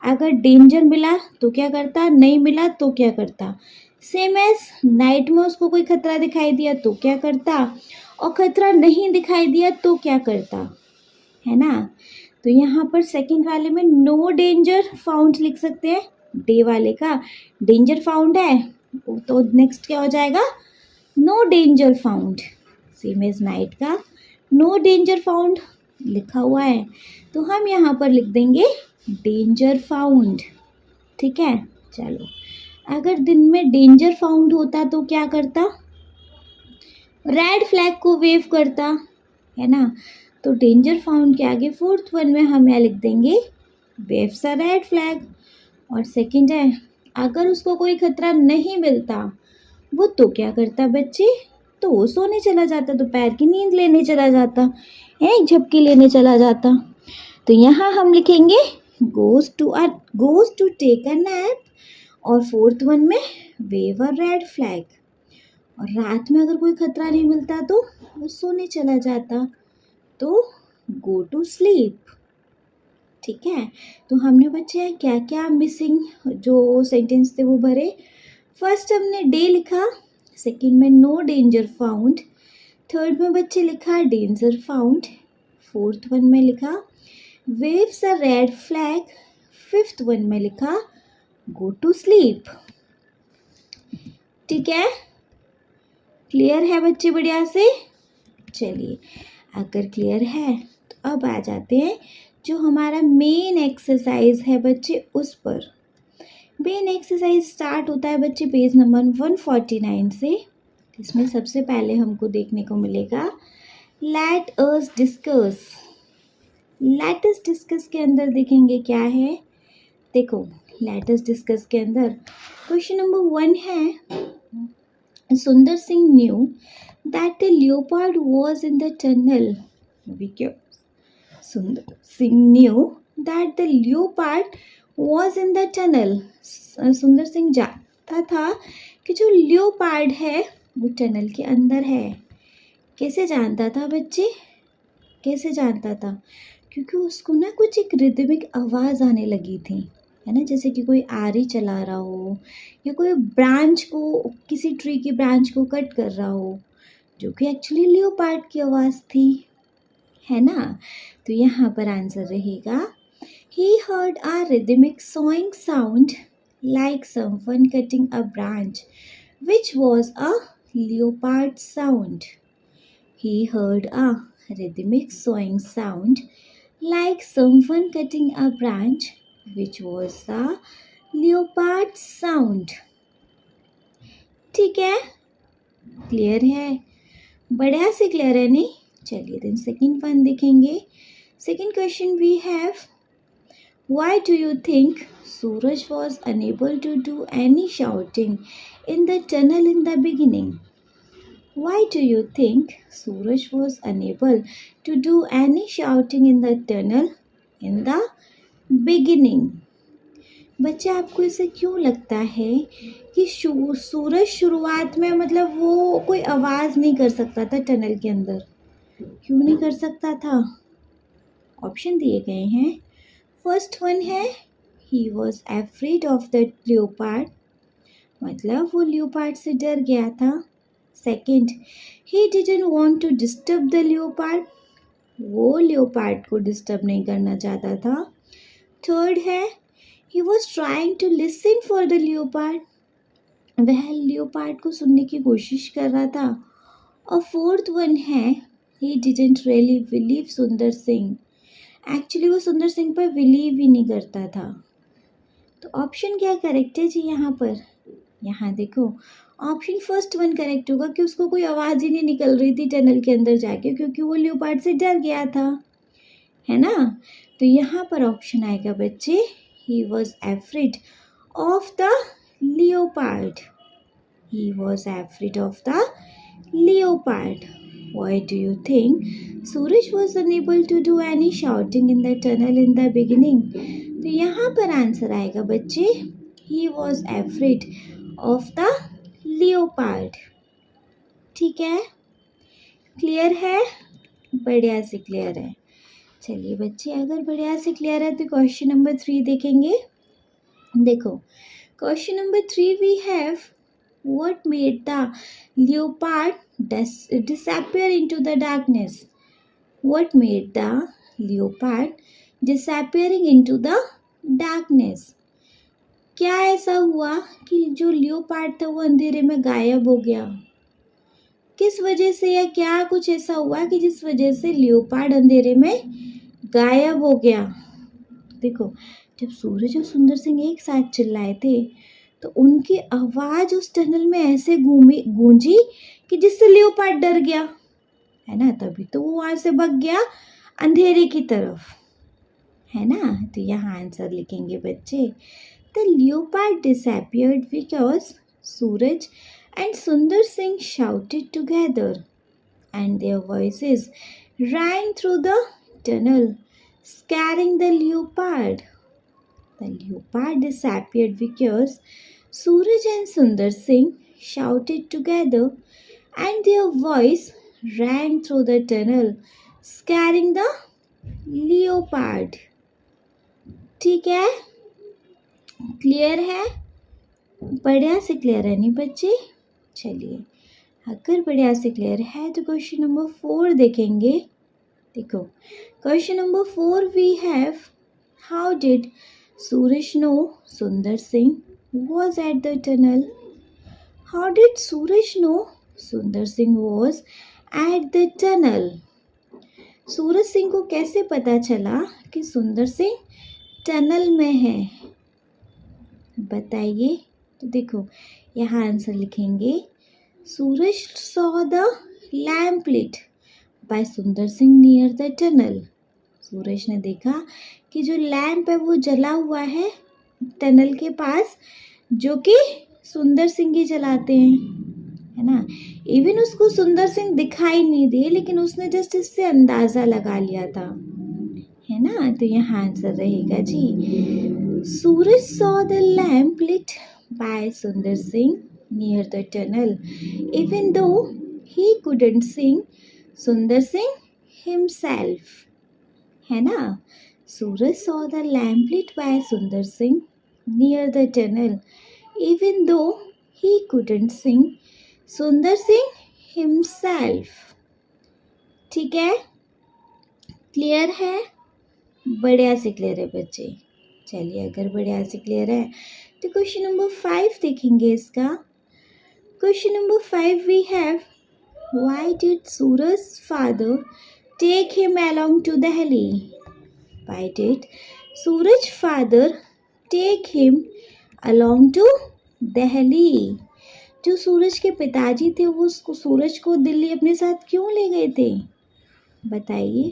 अगर डेंजर मिला तो क्या करता, नहीं मिला तो क्या करता। सेम एज नाइट में उसको कोई खतरा दिखाई दिया तो क्या करता, और खतरा नहीं दिखाई दिया तो क्या करता, है ना। तो यहाँ पर सेकंड वाले में नो डेंजर फाउंड लिख सकते हैं। डे वाले का डेंजर फाउंड है तो नेक्स्ट क्या हो जाएगा, no danger found. Same as night का नो डेंजर फाउंड लिखा हुआ है तो हम यहाँ पर लिख देंगे डेंजर फाउंड। ठीक है, चलो अगर दिन में डेंजर फाउंड होता तो क्या करता, रेड फ्लैग को वेव करता, है ना। तो डेंजर फाउंड के आगे फोर्थ वन में हम यहाँ लिख देंगे वेव्स अ रेड फ्लैग। और सेकंड है, अगर उसको कोई खतरा नहीं मिलता वो तो क्या करता बच्चे, तो वो सोने चला जाता, दोपहर की नींद लेने चला जाता है, झपकी लेने चला जाता। तो यहाँ हम लिखेंगे goes to take a nap, और फोर्थ वन में वेव अ रेड फ्लैग। और रात में अगर कोई खतरा नहीं मिलता तो वो सोने चला जाता, तो गो टू स्लीप। ठीक है, तो हमने बच्चे क्या क्या मिसिंग जो सेंटेंस थे वो भरे। फर्स्ट हमने डे लिखा, सेकंड में नो डेंजर फाउंड, थर्ड में बच्चे लिखा डेंजर फाउंड, फोर्थ वन में लिखा वेव्स अ रेड फ्लैग, फिफ्थ वन में लिखा गो टू स्लीप। ठीक है, क्लियर है बच्चे बढ़िया से। चलिए अगर क्लियर है तो अब आ जाते हैं जो हमारा मेन एक्सरसाइज है बच्चे उस पर। मेन एक्सरसाइज स्टार्ट होता है बच्चे पेज नंबर 149 से। इसमें सबसे पहले हमको देखने को मिलेगा let us discuss. Let us discuss के अंदर देखेंगे क्या है, देखो लेट अस डिस्कस के अंदर क्वेश्चन नंबर 1 है, Sundar Singh new that the leopard was in the tunnel. Sundar Singh knew that the leopard was in the tunnel. सुंदर सिंह जानता था कि जो लियोपार्ड है वो टनल के अंदर है। कैसे जानता था बच्चे, कैसे जानता था, क्योंकि उसको ना कुछ एक रिदमिक आवाज़ आने लगी थी, है ना, जैसे कि कोई आरी चला रहा हो या कोई ब्रांच को, किसी ट्री की ब्रांच को कट कर रहा हो, जो कि एक्चुअली लियोपार्ड की आवाज़ थी, है ना। तो यहाँ पर आंसर रहेगा he heard a rhythmic sawing sound like someone cutting a branch, which was a leopard sound. He heard a rhythmic sawing sound like someone cutting a branch, which was a leopard sound. ठीक है, clear है, बढ़िया से clear है नहीं। चलिए then second one देखेंगे। Second question we have, why do you think Suraj was unable to do any shouting in the tunnel in the beginning? Why do you think Suraj was unable to do any shouting in the tunnel in the beginning? बच्चे आपको इसे क्यों लगता है कि सूरज शुरुआत में मतलब वो कोई आवाज़ नहीं कर सकता था टनल के अंदर, क्यों नहीं कर सकता था? ऑप्शन दिए गए हैं। फर्स्ट वन है he was afraid of the leopard, मतलब वो लियोपार्ड से डर गया था। Second, he didn't want to disturb the leopard, वो लियोपार्ड को डिस्टर्ब नहीं करना चाहता था। थर्ड है he was trying to listen for the leopard, वह लियोपार्ड को सुनने की कोशिश कर रहा था। और फोर्थ वन है ही डिडंट रियली बिलीव सुंदर सिंह। एक्चुअली वो सुंदर सिंह पर बिलीव ही नहीं करता था। तो ऑप्शन क्या करेक्ट है जी यहाँ पर? यहाँ देखो ऑप्शन फर्स्ट वन करेक्ट होगा कि उसको कोई आवाज़ ही नहीं निकल रही थी टनल के अंदर जाके, क्योंकि वो लियोपार्ड से डर गया था, है ना। तो यहाँ पर ऑप्शन आएगा बच्चे, he was afraid of the leopard. He was afraid of the leopard. Why do you think Suraj was unable to do any shouting in the tunnel in the beginning? तो यहाँ पर आंसर आएगा बच्चे, he was afraid of the leopard। ठीक है, clear है? बढ़िया से क्लियर है। चलिए बच्चे, अगर बढ़िया से क्लियर है तो क्वेश्चन नंबर 3 देखेंगे। देखो question number 3 we have, what made the leopard disappear into the darkness? What made the leopard disappearing into the darkness? क्या ऐसा हुआ कि जो लियोपार्ड था वो अंधेरे में गायब हो गया? किस वजह से, या क्या कुछ ऐसा हुआ कि जिस वजह से लियोपार्ड अंधेरे में गायब हो गया? देखो जब सूरज और सुंदर सिंह एक साथ चिल्लाए थे तो उनकी आवाज़ उस टनल में ऐसे गूंजी कि जिससे लियोपार्ड डर गया, है ना। तभी तो वो वहाँ से भाग गया अंधेरे की तरफ, है ना। तो यहाँ आंसर लिखेंगे बच्चे, the leopard disappeared because Suraj and Sundar Singh shouted together and their voices rang through the tunnel, scaring the leopard. The leopard disappeared because Suraj and Sundar Singh shouted together and their voice rang through the tunnel, scaring the leopard. ठीक है, clear है? बढ़िया से clear है नहीं बच्चे? चलिए, अगर बढ़िया से क्लियर है तो क्वेश्चन नंबर 4 देखेंगे। देखो question number 4 we have, how did Suraj know Sundar Singh was at the tunnel? How did Suraj know Sundar Singh was at the tunnel? सूरज सिंह को कैसे पता चला कि सुंदर सिंह टनल में है? बताइए। तो देखो यहाँ आंसर लिखेंगे, सूरज saw the lamp lit by सुंदर सिंह near the tunnel। सूरज ने देखा कि जो लैंप है वो जला हुआ है टनल के पास, जो कि सुंदर सिंह ही जलाते हैं, है ना। इवन उसको सुंदर सिंह दिखाई नहीं दे, लेकिन उसने जस्ट इससे अंदाज़ा लगा लिया था, है ना। तो यहाँ आंसर रहेगा जी, Suraj saw the lamp lit by Sundar Singh near the tunnel even though he couldn't sing Sundar Singh himself, है ना। Suraj saw the lamp lit by Sundar Singh near the tunnel even though he couldn't sing Sundar Singh himself। ठीक है, clear है? बढ़िया से clear है बच्चे। चलिए, अगर बढ़िया से क्लियर है तो क्वेश्चन नंबर 5 देखेंगे इसका। Question number 5 we have, why did Suraj's father take him along to Delhi? Why did Suraj's father take him along to Delhi? जो सूरज के पिताजी थे वो उसको सूरज को दिल्ली अपने साथ क्यों ले गए थे? बताइए।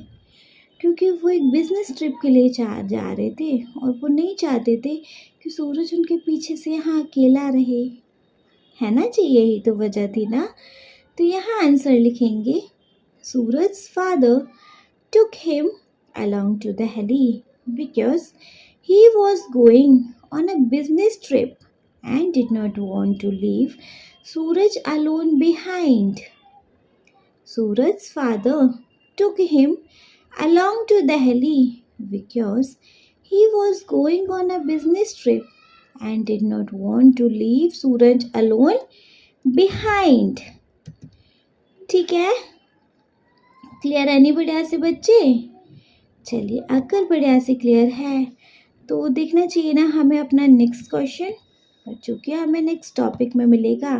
क्योंकि वो एक बिजनेस ट्रिप के लिए जा रहे थे और वो नहीं चाहते थे कि सूरज उनके पीछे से यहाँ अकेला रहे, है ना जी। यही तो वजह थी ना। तो यहाँ आंसर लिखेंगे, Suraj father took him along to Delhi because he was going on a business trip and did not want to leave Suraj alone behind. Suraj's father took him along to Delhi because he was going on a business trip and did not want to leave Suraj alone behind। ठीक है, clear है नहीं बढ़िया से बच्चे? चलिए, अगर बढ़िया से क्लियर है तो देखना चाहिए ना हमें अपना नेक्स्ट क्वेश्चन, और चूँकि हमें नेक्स्ट टॉपिक में मिलेगा।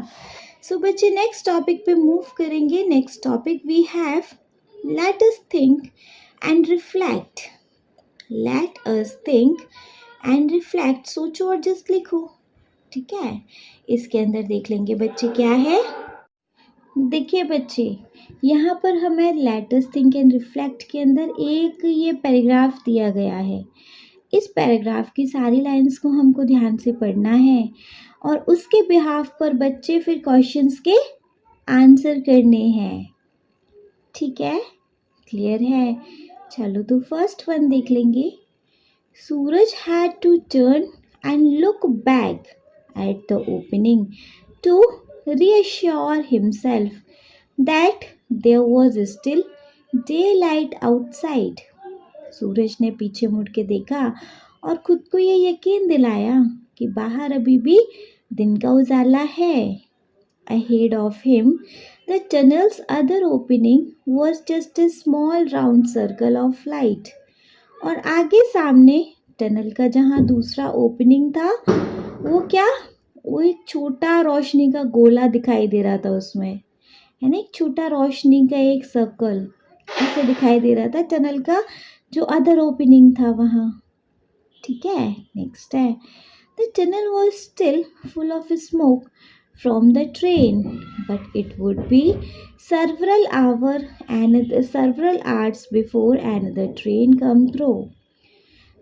सो बच्चे नेक्स्ट टॉपिक पे मूव करेंगे। Next topic we have, Let us think and reflect. Let us think and reflect. सोचो और जस्ट लिखो. ठीक है, इसके अंदर देख लेंगे बच्चे क्या है. देखिए बच्चे, यहाँ पर हमें let us think and reflect के अंदर एक ये पैराग्राफ दिया गया है. इस पैराग्राफ की सारी लाइंस को हमको ध्यान से पढ़ना है और उसके बिहाफ पर बच्चे फिर क्वेश्चंस के आंसर करने हैं. ठीक है, क्लियर है. चलो तो फर्स्ट वन देख लेंगे. Suraj had to turn and look back at the opening to reassure himself that there was still daylight outside. Suraj ने पीछे मुड़ के देखा और खुद को ये यकीन दिलाया कि बाहर अभी भी दिन का उजाला है. Ahead of him, the tunnel's other opening was just a small round circle of light. और आगे सामने टनल का जहाँ दूसरा ओपनिंग था वो क्या, वो एक छोटा रोशनी का गोला दिखाई दे रहा था उसमें, है ना. एक छोटा रोशनी का एक सर्कल ऐसे दिखाई दे रहा था टनल का जो अदर ओपनिंग था वहाँ. ठीक है, नेक्स्ट है. The tunnel was still full of smoke from the train but it would be several hours before another train come through.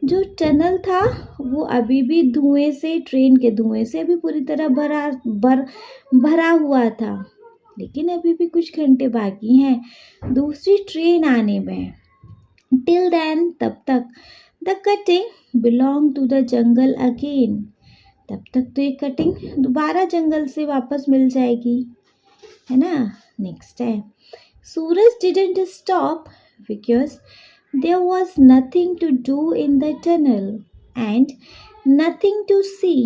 जो टनल था वो अभी भी धुएं से, ट्रेन के धुएं से अभी पूरी तरह भरा हुआ था, लेकिन अभी भी कुछ घंटे बाकी हैं दूसरी ट्रेन आने में. टिल देन, तब तक, the cutting belong to the jungle again. तब तक तो ये कटिंग दोबारा जंगल से वापस मिल जाएगी, है ना. नेक्स्ट है. Suraj didn't stop because there was nothing to do in the tunnel and nothing to see.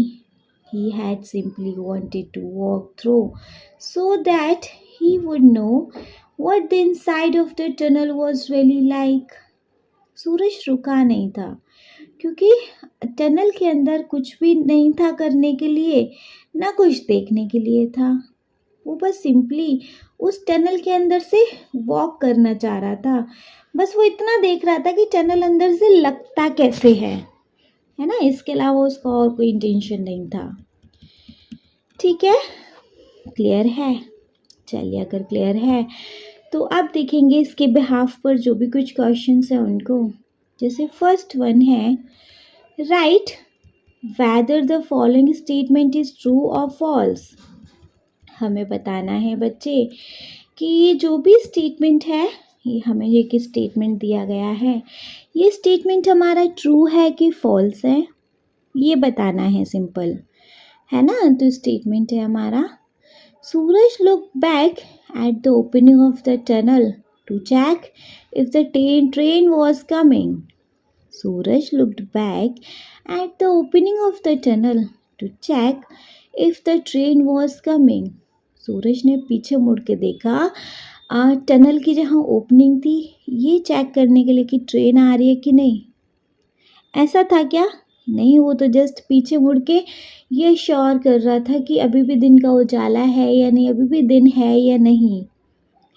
He had simply wanted to walk through so that he would know what the inside of the tunnel was really like. सूरज रुका नहीं था क्योंकि tunnel के अंदर कुछ भी नहीं था करने के लिए, ना कुछ देखने के लिए था. वो बस सिंपली उस टनल के अंदर से वॉक करना चाह रहा था. बस वो इतना देख रहा था कि टनल अंदर से लगता कैसे है ना. इसके अलावा उसका और कोई इंटेंशन नहीं था. ठीक है, क्लियर है. चलिए, अगर क्लियर है तो अब देखेंगे इसके बिहाफ पर जो भी कुछ क्वेश्चंस हैं उनको. जैसे फर्स्ट वन है, right whether the following statement is true और फॉल्स. हमें बताना है बच्चे कि ये जो भी स्टेटमेंट है, ये हमें एक स्टेटमेंट दिया गया है, ये स्टेटमेंट हमारा ट्रू है कि फॉल्स है, ये बताना है. सिंपल है ना. तो स्टेटमेंट है हमारा, Suraj look back at the opening of the tunnel to check if the train was coming. Suraj looked back at the opening of the tunnel to check if the train was coming. Suraj ने पीछे मुड़ के देखा tunnel की जहाँ opening थी, ये check करने के लिए कि ट्रेन आ रही है कि नहीं. ऐसा था क्या? नहीं, वो तो जस्ट पीछे मुड़ के ये श्योर कर रहा था कि अभी भी दिन का उजाला है या नहीं, अभी भी दिन है या नहीं,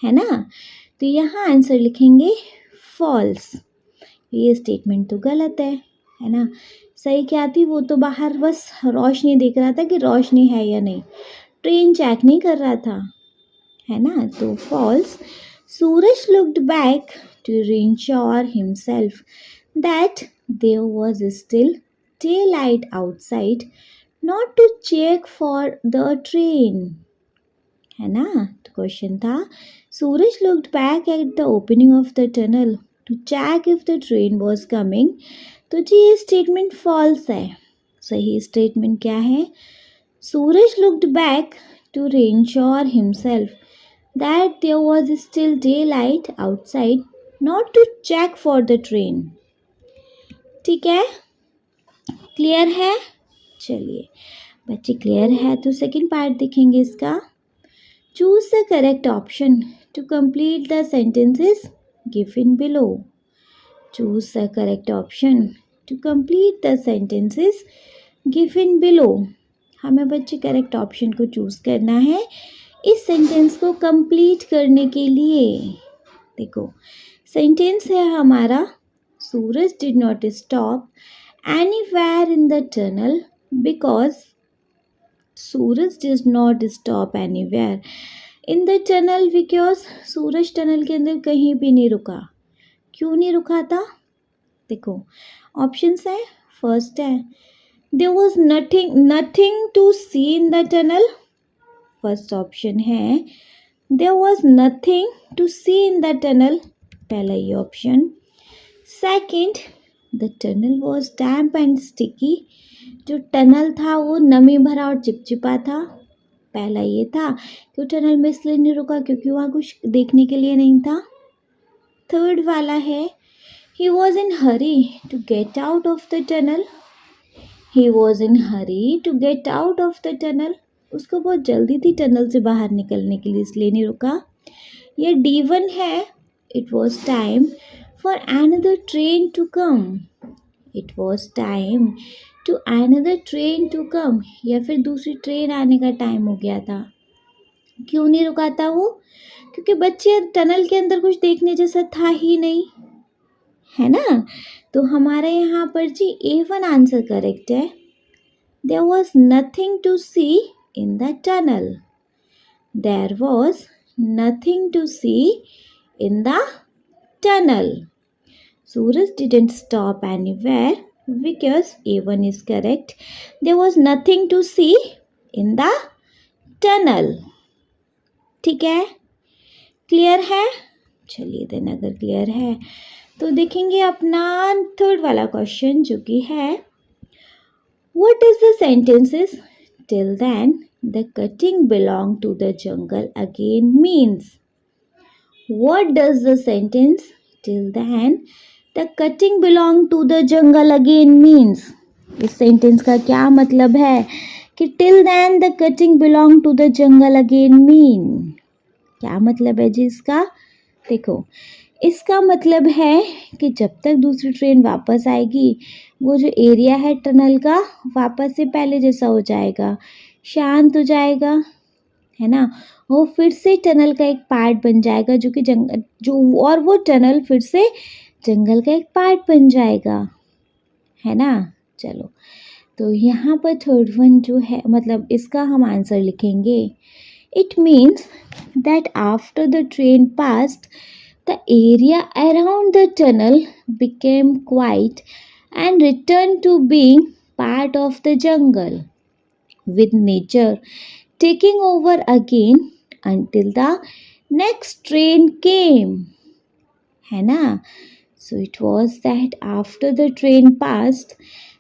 है ना. तो यहाँ आंसर लिखेंगे फॉल्स. ये स्टेटमेंट तो गलत है ना. सही क्या थी, वो तो बाहर बस रोशनी देख रहा था कि रोशनी है या नहीं, ट्रेन चेक नहीं कर रहा था, है ना. तो false. Suraj looked back to reassure himself that there was still daylight outside, not to check for the train, है ना. तो क्वेश्चन था, Suraj looked back at the opening of the tunnel to check if the train was coming. तो जी ये statement false है. सही statement क्या है, Suraj looked back to reassure himself that there was still daylight outside, not to check for the train. ठीक है, clear है. चलिए बच्चे, क्लियर है तो सेकंड पार्ट देखेंगे इसका. Choose the correct option to complete the sentences given below. Choose the correct option to complete the sentences given below. हमें बच्चे करेक्ट ऑप्शन को चूज़ करना है इस सेंटेंस को कंप्लीट करने के लिए. देखो सेंटेंस है हमारा, Suraj did not stop anywhere in the tunnel because Suraj did not stop anywhere in the tunnel because Suraj tunnel के अंदर कहीं भी नहीं रुका। क्यों नहीं रुका था? देखो ऑप्शंस है, फर्स्ट है there was nothing to see in the tunnel. First option है there was nothing to see in the tunnel, पहला ये option. Second, the tunnel was damp and sticky, जो टनल था वो नमी भरा और चिपचिपा था, पहला ये था कि वो टनल में इसलिए नहीं रुका क्योंकि वहाँ कुछ देखने के लिए नहीं था। थर्ड वाला है he was in hurry to get out of the tunnel, he was in hurry to get out of the tunnel, उसको बहुत जल्दी थी टनल से बाहर निकलने के लिए इसलिए नहीं रुका। ये D1 है it was time for another train to come, it was time to another train to come, या फिर दूसरी ट्रेन आने का टाइम हो गया था। क्यों नहीं रुका था वो? क्योंकि बच्चे टनल के अंदर कुछ देखने जैसा था ही नहीं, है ना। तो हमारे यहाँ पर जी A1 आंसर करेक्ट है। There was nothing to see in the tunnel, there was nothing to see in the tunnel. Suraj didn't stop anywhere because A1 is correct, there was nothing to see in the tunnel. ठीक है, clear है? चलिए then अगर clear है तो देखेंगे अपना third वाला क्वेश्चन जो कि है what is the sentences till then the cutting belong to the jungle again means. What does the sentence till then the cutting belong to the jungle again means. इस sentence का क्या मतलब है कि till then the cutting belong to the jungle again mean, क्या मतलब है जी इसका? देखो इसका मतलब है कि जब तक दूसरी ट्रेन वापस आएगी वो जो एरिया है टनल का वापस से पहले जैसा हो जाएगा, शांत हो जाएगा, है ना। वो फिर से टनल का एक पार्ट बन जाएगा जो कि जंगल जो और वो टनल फिर से जंगल का एक पार्ट बन जाएगा, है ना। चलो तो यहाँ पर थर्ड वन जो है मतलब इसका हम आंसर लिखेंगे। It means that after the train passed the area around the tunnel became quiet and returned to being part of the jungle, with nature taking over again until the next train came, है ना। So it was that after the train passed,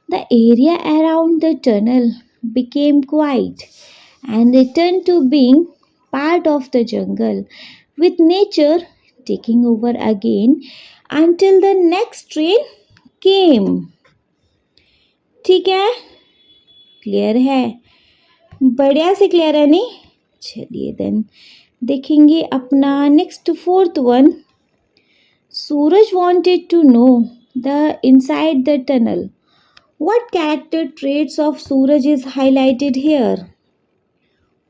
the area around the tunnel became quiet and returned to being part of the jungle, with nature taking over again until the next train came। ठीक है, clear है? बढ़िया से clear है नहीं? चलिए then देखेंगे अपना next fourth one. Suraj wanted to know the inside the tunnel. What character traits of Suraj is highlighted here?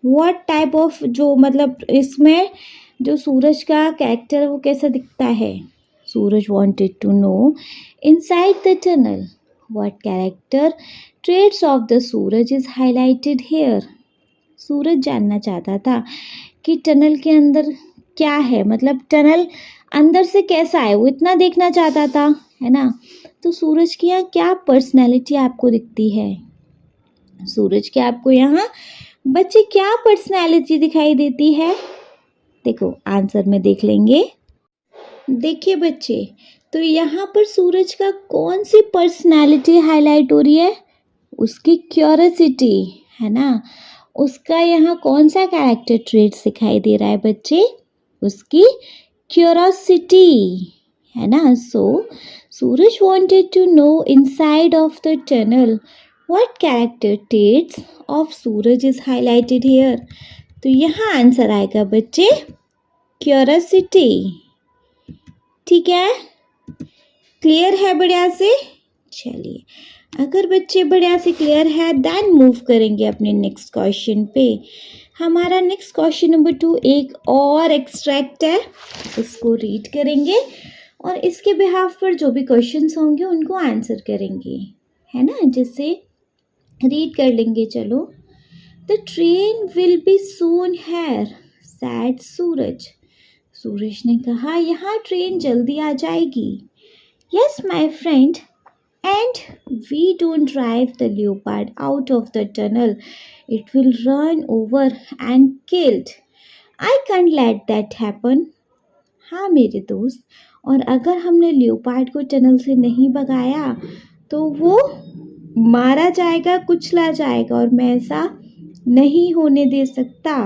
What type of जो मतलब इसमें जो सूरज का कैरेक्टर है वो कैसा दिखता है? सूरज wanted to know inside the tunnel what character traits of the Suraj is highlighted here। सूरज जानना चाहता था कि टनल के अंदर क्या है, मतलब टनल अंदर से कैसा है, वो इतना देखना चाहता था, है ना। तो सूरज की यहाँ क्या पर्सनैलिटी आपको दिखती है? सूरज की आपको यहाँ बच्चे क्या पर्सनैलिटी दिखाई देती है? देखो आंसर में देख लेंगे। देखिए बच्चे, तो यहाँ पर सूरज का कौन सी पर्सनालिटी हाईलाइट हो रही है? उसकी क्यूरियोसिटी, है ना। उसका यहाँ कौन सा कैरेक्टर ट्रेट दिखाई दे रहा है बच्चे? उसकी क्यूरियोसिटी, है ना। So Suraj wanted to know inside of the tunnel what character traits of Suraj is highlighted here. तो यहाँ आंसर आएगा बच्चे क्यूरियोसिटी। ठीक है, क्लियर है बढ़िया से? चलिए अगर बच्चे बढ़िया से क्लियर है देन मूव करेंगे अपने नेक्स्ट क्वेश्चन पे। हमारा नेक्स्ट क्वेश्चन नंबर 2 एक और एक्सट्रैक्ट है, इसको रीड करेंगे और इसके बिहाफ पर जो भी क्वेश्चंस होंगे उनको आंसर करेंगे, है ना, जिससे रीड कर लेंगे। चलो। The train will be soon here said Suraj. सूरज ने कहा यहाँ ट्रेन जल्दी आ जाएगी। Yes my friend, and we don't drive the leopard out of the tunnel. It will run over and killed. I can't let that happen. हाँ मेरे दोस्त, और अगर हमने लियोपार्ड को टनल से नहीं भगाया तो वो मारा जाएगा, कुचला जाएगा, और मैं ऐसा नहीं होने दे सकता।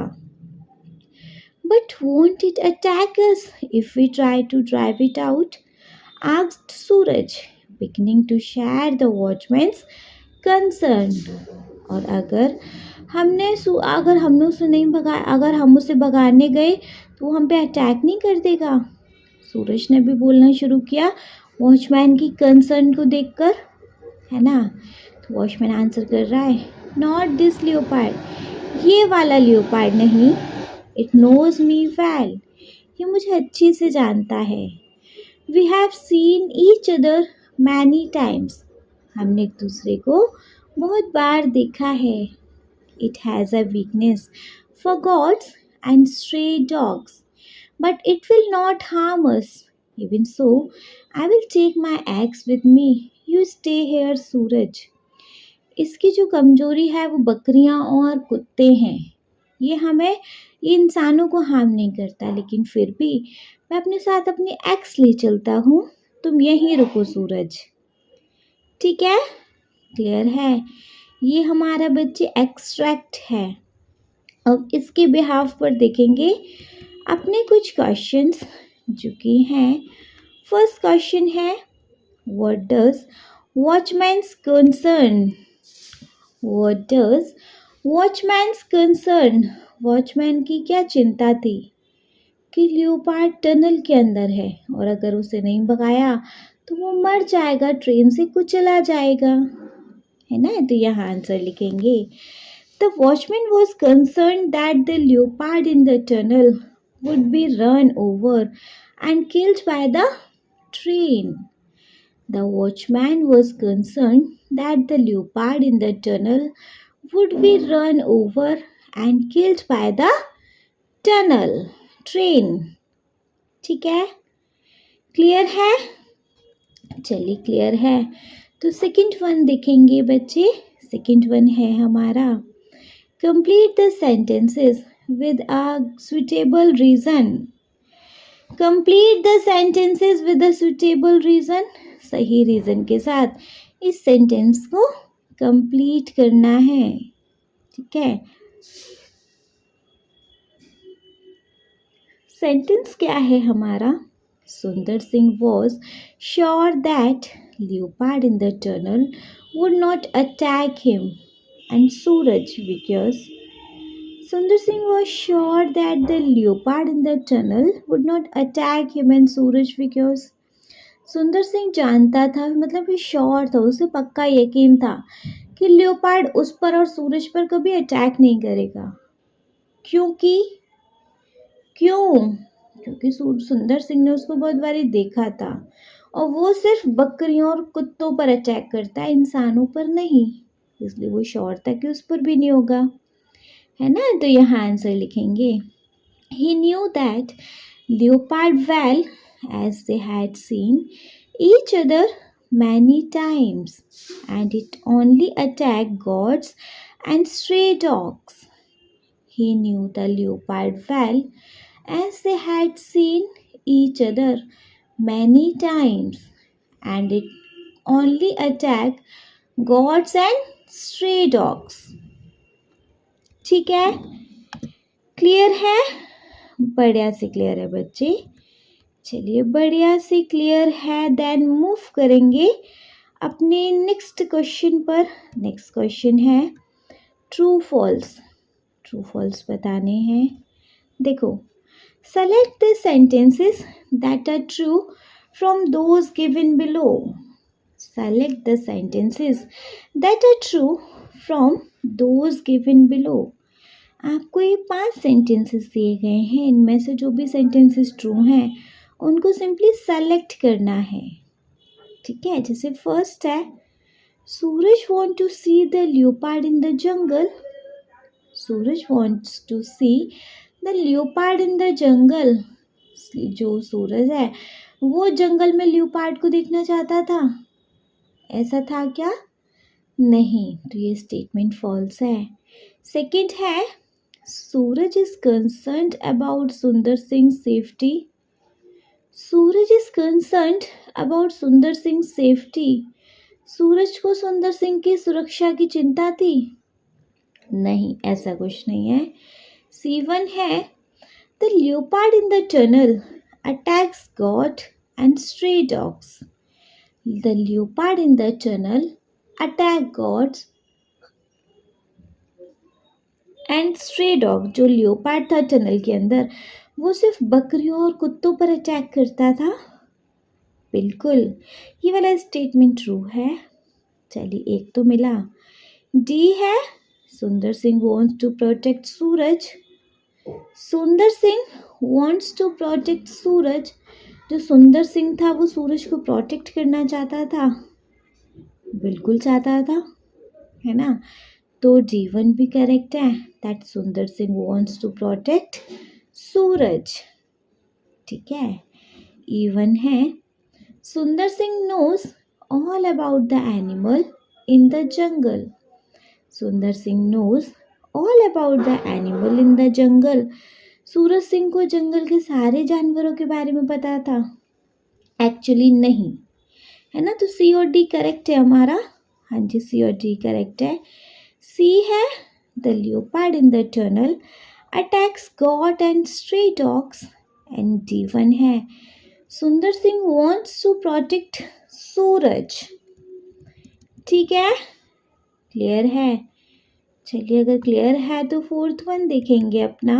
But won't it attack us if we try to drive it out? asked Suraj, beginning to share the watchman's concern. और अगर हमने उसे नहीं भगाया, अगर हम उसे भगाने गए तो वो हम पे अटैक नहीं कर देगा? सूरज ने भी बोलना शुरू किया वॉचमैन की कंसर्न को देखकर, है ना। तो वॉचमैन आंसर कर रहा है, नॉट दिस लियोपार्ड, ये वाला लियोपार्ड नहीं। इट नोज मी वेल, ये मुझे अच्छे से जानता है। We have seen each other many times, हमने एक दूसरे को बहुत बार देखा है। It has a weakness for goats and stray dogs, but it will not harm us. Even so I will take my axe with me, you stay here Suraj. इसकी जो कमजोरी है वो बकरियां और कुत्ते हैं। ये इंसानों को हार्म नहीं करता, लेकिन फिर भी मैं अपने साथ अपनी एक्स ले चलता हूँ। तुम यहीं रुको सूरज, ठीक है? क्लियर है? ये हमारा बच्चे एक्सट्रैक्ट है। अब इसके बिहाफ पर देखेंगे अपने कुछ क्वेश्चंस जो कि हैं। फर्स्ट क्वेश्चन है, what does watchman's concern? What does watchman's concern? Watchman की क्या चिंता थी कि लियोपार्ड टनल के अंदर है और अगर उसे नहीं भगाया तो वो मर जाएगा, ट्रेन से कुचला जाएगा, है ना। तो यहाँ आंसर लिखेंगे, the watchman was concern that the leopard in the tunnel would be run over and killed by the train. The watchman was concern that the leopard in the tunnel would be run over and killed by the tunnel train। ठीक है? Clear है? चलिए clear है। तो second one देखेंगे बच्चे। Second one है हमारा, complete the sentences with a suitable reason. Complete the sentences with a suitable reason, सही रीजन के साथ इस सेंटेंस को कंप्लीट करना है, ठीक है। सेंटेंस क्या है हमारा? Sundar Singh was sure that leopard in the tunnel would not attack him and Suraj because. Sundar Singh was sure that the leopard in the tunnel would not attack him and Suraj because. Sundar Singh जानता था, मतलब ये श्योर था, उसे पक्का यकीन था कि लियोपार्ड उस पर और सूरज पर कभी अटैक नहीं करेगा। क्योंकि सुंदर सिंह ने उसको बहुत बारी देखा था और वो सिर्फ बकरियों और कुत्तों पर अटैक करता है, इंसानों पर नहीं, इसलिए वो श्योर था कि उस पर भी नहीं होगा, है ना। तो यहाँ आंसर लिखेंगे, he knew that leopard well as they had seen each other many times, and it only attacked goats and stray dogs. He knew the leopard well, as they had seen each other many times, and it only attacked goats and stray dogs। ठीक है? Clear है? बढ़िया से clear है बच्चे। चलिए बढ़िया से क्लियर है, देन मूव करेंगे अपने नेक्स्ट क्वेश्चन पर। नेक्स्ट क्वेश्चन है ट्रू फॉल्स। ट्रू फॉल्स बताने हैं। देखो, select the sentences that are true from those given below. Select the sentences that are true from those given below. आपको ये 5 सेंटेंसेस दिए गए हैं। इनमें से जो भी सेंटेंसेस ट्रू हैं उनको सिंपली सेलेक्ट करना है। ठीक है, जैसे फर्स्ट है, Suraj want to see the leopard in the jungle. Suraj wants to see the leopard in the jungle. जो सूरज है वो जंगल में लियोपार्ड को देखना चाहता था। ऐसा था क्या? नहीं, तो ये स्टेटमेंट फॉल्स है। सेकंड है, सूरज इज कंसर्न्ड अबाउट सुंदर Singh safety. Suraj is concerned about सुंदर सिंह सेफ्टी। सूरज को सुंदर सिंह की सुरक्षा की चिंता थी। नहीं, ऐसा कुछ नहीं है। C1 है, the leopard in the tunnel attacks got and stray dogs. The leopard in the tunnel attack God's and stray dog. जो लियोपार्ड था टनल के अंदर, वो सिर्फ बकरियों और कुत्तों पर अटैक करता था। बिल्कुल, ये वाला स्टेटमेंट ट्रू है। चलिए, एक तो मिला। डी है, Sundar Singh wants to protect सूरज। सुंदर सिंह वांट्स टू प्रोटेक्ट सूरज। जो सुंदर सिंह था वो सूरज को प्रोटेक्ट करना चाहता था। बिल्कुल चाहता था, है ना। तो D1 भी करेक्ट है, that Sundar Singh wants to protect Suraj. ठीक है। E1 है, Sundar Singh knows all about the animal in the jungle. Sundar Singh knows all about the animal in the jungle. Suraj Singh को जंगल के सारे जानवरों के बारे में पता था। एक्चुअली नहीं, है ना। तो C और D करेक्ट है हमारा। हाँ जी, C और D करेक्ट है। C है, the leopard in the tunnel attacks got and stray dogs. And D1 है, Sundar Singh wants to protect Suraj. ठीक है, क्लियर है। चलिए, अगर क्लियर है तो फोर्थ वन देखेंगे अपना।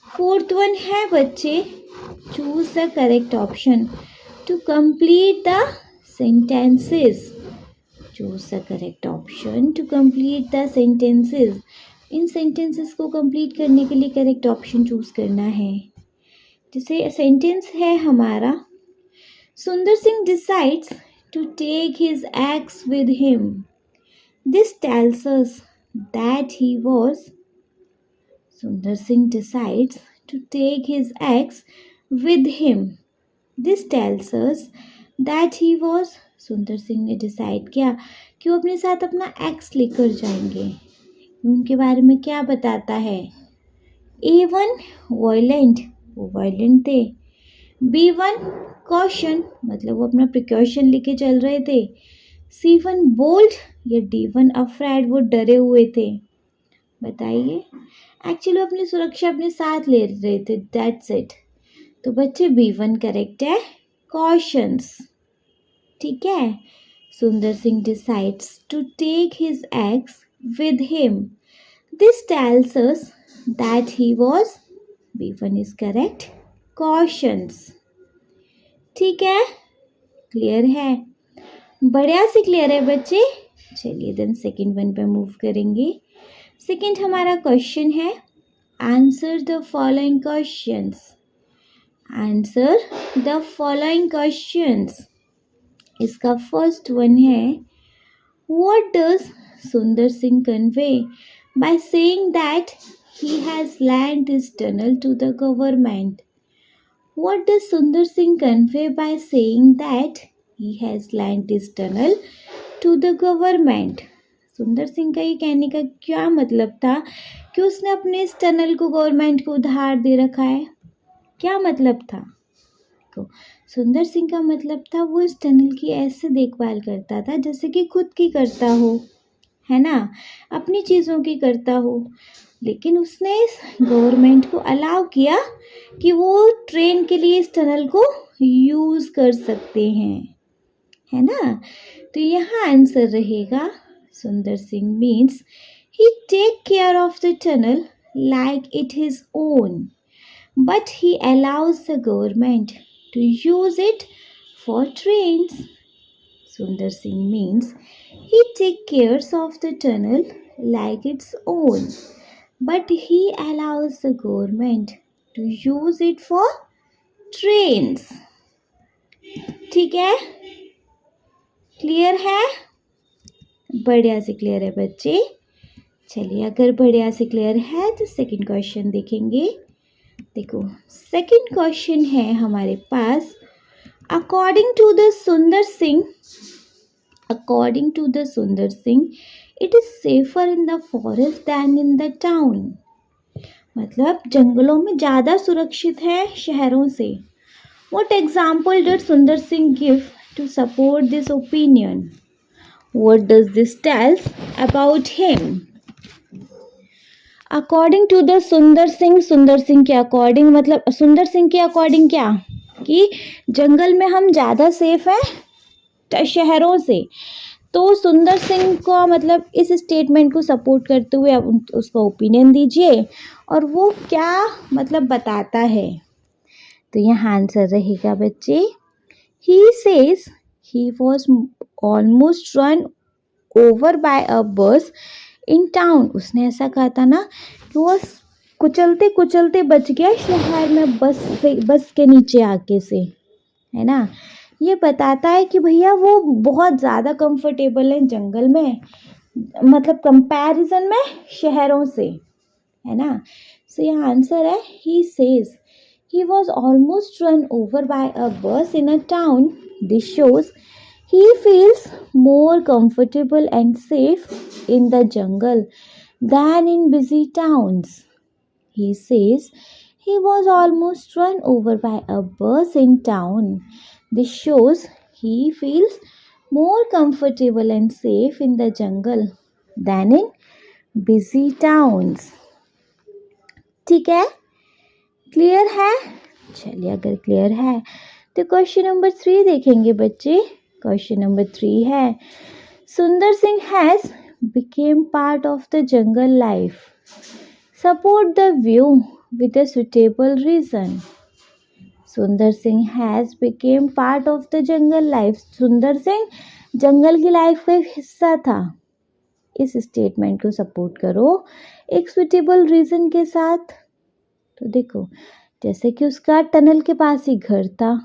फोर्थ वन है बच्चे, choose the correct option to complete the sentences. Choose the correct option to complete the sentences. इन sentences को complete करने के लिए करेक्ट ऑप्शन चूज करना है। जैसे सेंटेंस है हमारा, Sundar Singh decides to take his axe with him. This tells us that he was. Sundar Singh decides to take his axe with him. This tells us that he was. सुंदर सिंह ने decide किया कि वो अपने साथ अपना एक्स लेकर जाएंगे। उनके बारे में क्या बताता है? A1 वायलेंट, वो वायलेंट थे। B1 कॉशन, मतलब वो अपना प्रिकॉशन लेके चल रहे थे। C1 बोल्ड या D1 अफ्रेड, वो डरे हुए थे। बताइए, एक्चुअली अपनी सुरक्षा अपने साथ ले रहे थे, दैट्स इट। तो बच्चे B1 करेक्ट है, कॉशंस। ठीक है। Sundar Singh decides to take his axe with him. This tells us that he was. B1 is correct, cautious. ठीक है, क्लियर है, बढ़िया से क्लियर है बच्चे। चलिए देन सेकंड वन पे मूव करेंगे। सेकंड हमारा क्वेश्चन है, answer the following questions. Answer the following questions. इसका फर्स्ट वन है, what does Sundar Singh convey by saying that he has land this tunnel to the government. What does Sundar Singh convey by saying that he has land this tunnel to the government. Sundar Singh का ये कहने का क्या मतलब था कि उसने अपने इस टनल को गवर्नमेंट को उधार दे रखा है? क्या मतलब था? सुंदर सिंह का मतलब था वो इस टनल की ऐसे देखभाल करता था जैसे कि खुद की करता हो, है ना, अपनी चीज़ों की करता हो। लेकिन उसने इस गवर्नमेंट को अलाउ किया कि वो ट्रेन के लिए इस टनल को यूज़ कर सकते हैं, है ना। तो यहाँ आंसर रहेगा, Sundar Singh means he take care of the tunnel like it his own, but he allows the government to use it for trains. Sundar Singh means he takes care of the tunnel like its own, but he allows the government to use it for trains. ठीक है, clear है? बढ़िया से clear है बच्चे। चलिए, अगर बढ़िया से क्लियर है तो सेकंड क्वेश्चन देखेंगे। देखो, सेकंड क्वेश्चन है हमारे पास, according to the Sundar Singh, it is safer in the forest than in the town. मतलब जंगलों में ज़्यादा सुरक्षित है शहरों से। What example did Sundar Singh give to support this opinion? What does this tell about him? According to the सुंदर सिंह के अकॉर्डिंग, मतलब सुंदर सिंह के अकॉर्डिंग क्या, कि जंगल में हम ज़्यादा सेफ हैं शहरों से। तो सुंदर सिंह का मतलब इस स्टेटमेंट को सपोर्ट करते हुए आप उसका ओपिनियन दीजिए, और वो क्या मतलब बताता है। तो यहाँ आंसर रहेगा बच्चे, he says he was almost run over by a bus in town. उसने ऐसा कहा था ना कि वो कुचलते कुचलते बच गया शहर में बस के नीचे आके से, है ना। ये बताता है कि भैया वो बहुत ज़्यादा कंफर्टेबल है जंगल में, मतलब कंपैरिजन में शहरों से, है ना। सो ये आंसर है, he says he was almost run over by a bus in a town. This shows he feels more comfortable and safe in the jungle than in busy towns. He says he was almost run over by a bus in town. This shows he feels more comfortable and safe in the jungle than in busy towns. ठीक है, clear है? चलिए, अगर clear है तो question number 3 देखेंगे बच्चे। Question number 3 है, Sundar Singh has become part of the jungle life, support the view with a suitable reason. Sundar Singh has become part of the jungle life. Sundar Singh जंगल की लाइफ का एक हिस्सा था। इस स्टेटमेंट को सपोर्ट करो एक सुटेबल रीजन के साथ। तो देखो, जैसे कि उसका टनल के पास ही घर था,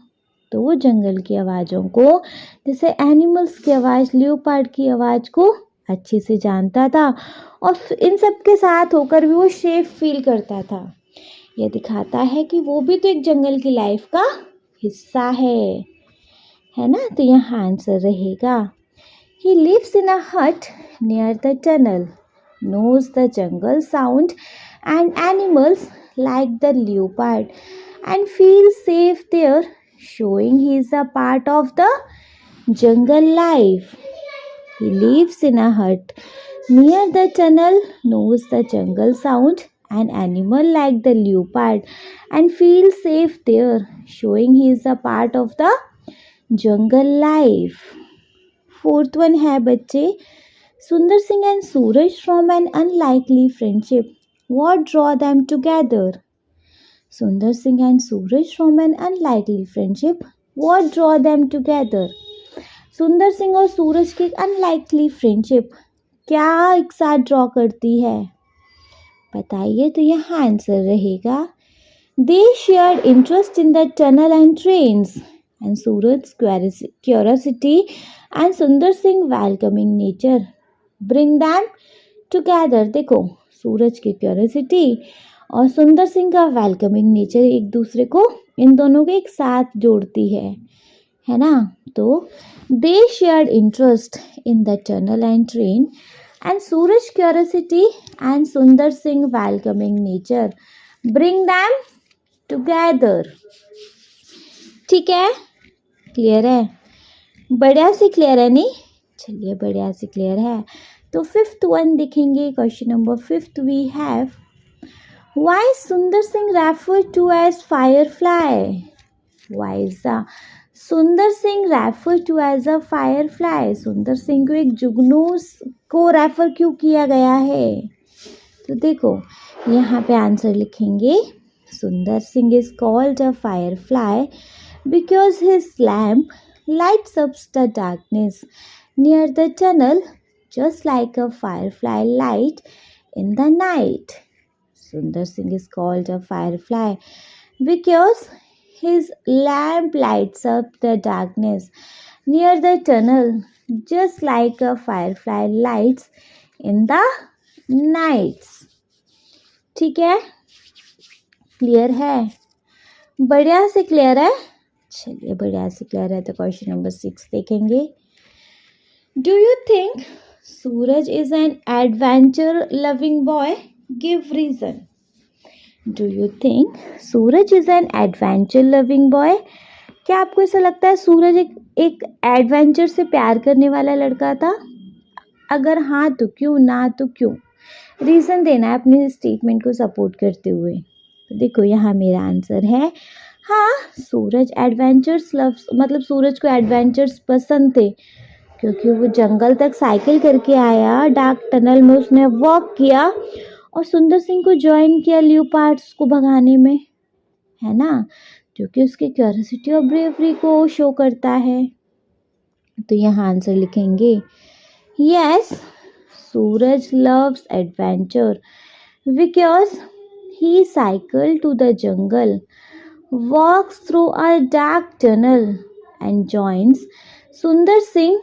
तो वो जंगल की आवाज़ों को, जैसे एनिमल्स की आवाज़, लियोपार्ड की आवाज़ को अच्छे से जानता था, और इन सब के साथ होकर भी वो सेफ फील करता था। यह दिखाता है कि वो भी तो एक जंगल की लाइफ का हिस्सा है ना। तो यहाँ आंसर रहेगा, ही लिव्स इन अ हट near the tunnel, knows the jungle sound and animals like the leopard and feels safe there, showing he is a part of the jungle life. He lives in a hut near the tunnel, knows the jungle sound and animal like the leopard and feels safe there, showing he is a part of the jungle life. Fourth one है बच्चे, Sundar Singh and Suraj from an unlikely friendship. What draw them together? Sundar Singh and Suraj from an unlikely friendship. What draw them together? सुंदर सिंह और सूरज की unlikely friendship क्या एक साथ draw करती है, बताइए। तो यहाँ आंसर रहेगा, they shared interest in the tunnel and trains, and Suraj curiosity and Sundar Singh welcoming nature bring them together. देखो, सूरज की क्यूरियोसिटी और सुंदर सिंह का वेलकमिंग नेचर एक दूसरे को, इन दोनों को एक साथ जोड़ती है ना। तो they shared interest in the tunnel and train, and Suraj curiosity and Sundar Singh welcoming nature bring them together. ठीक है, क्लियर है? बढ़िया से क्लियर है नहीं? चलिए, बढ़िया से क्लियर है। तो फिफ्थ वन देखेंगे। Question number 5 we have, why Sundar Singh referred to as firefly? Why is the Sundar Singh refer to as a firefly? Sundar Singh को एक जुगनू को रेफर क्यों किया गया है? तो देखो, यहाँ पे आंसर लिखेंगे, सुंदर Singh is called a Firefly because his lamp lights up the darkness near the tunnel just like a firefly light in the night. Sundar Singh is called a firefly because his lamp lights up the darkness near the tunnel just like a firefly lights in the nights. ठीक है, clear है, बढ़िया से clear है. चलिए बढ़िया से clear है तो क्वेश्चन नंबर 6 देखेंगे. Do you think Suraj is an adventure loving boy? Give reason. Do you think Suraj is an adventure loving boy? क्या आपको ऐसा लगता है सूरज एक एडवेंचर से प्यार करने वाला लड़का था? अगर हाँ तो क्यों, ना तो क्यों? रीज़न देना है अपने स्टेटमेंट को सपोर्ट करते हुए. तो देखो यहाँ मेरा आंसर है हाँ, सूरज एडवेंचर्स लव्स, मतलब सूरज को एडवेंचर्स पसंद थे क्योंकि वो जंगल तक साइकिल करके आया, डार्क टनल में उसने वॉक किया और सुंदर सिंह को ज्वाइन किया लियोपार्ड्स को भगाने में, है ना, जो कि उसकी क्यूरियोसिटी और ब्रेवरी को शो करता है. तो यहाँ आंसर लिखेंगे yes, Suraj loves adventure because he cycled to the jungle, walks through a dark tunnel and joins Sundar Singh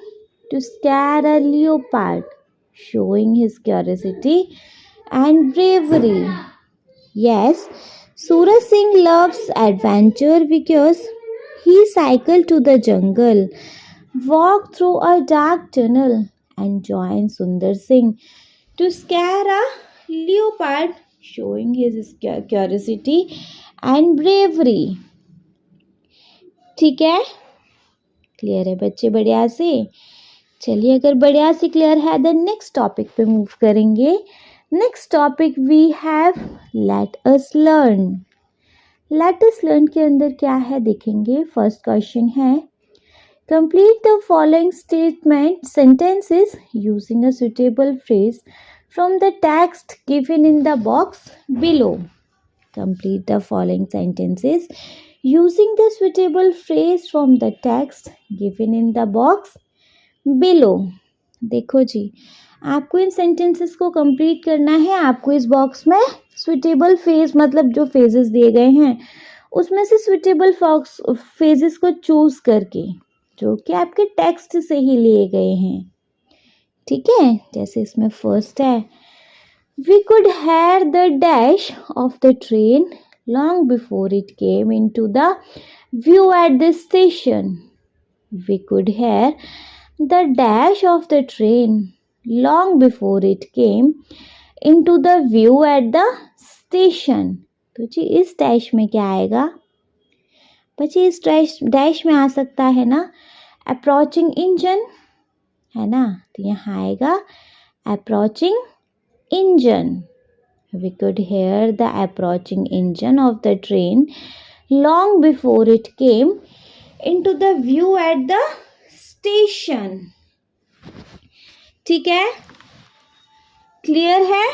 to scare a leopard, showing his curiosity and bravery. Yes, Suraj Singh loves adventure because he cycled to the jungle, walked through a dark tunnel and joined Sundar Singh to scare a leopard, showing his curiosity and bravery. ठीक है, clear है बच्चे बढ़िया से? चलिए अगर बढ़िया से क्लियर है देन नेक्स्ट टॉपिक पे मूव करेंगे. Next topic we have let us learn. Let us learn के अंदर क्या है देखेंगे. फर्स्ट क्वेश्चन है complete the following statement sentences using a suitable phrase from the text given in the box below. Complete the following sentences using the suitable phrase from the text given in the box below. देखो जी, आपको इन sentences को complete करना है. आपको इस box में suitable phase, मतलब जो फेजेस दिए गए हैं उसमें से सुटेबल फेजेस को चूज करके, जो कि आपके टेक्स्ट से ही लिए गए हैं. ठीक है, जैसे इसमें फर्स्ट है we could hear the dash of the train long before it came into the view at the station. We could hear the dash of the train long before it came into the view at the station. तो जी इस dash में क्या आएगा बच्चे? इस dash में आ सकता है ना अप्रोचिंग इंजन, है ना, तो यहाँ आएगा approaching engine. We could hear the approaching engine of the train long before it came into the view at the station. ठीक है, क्लियर है,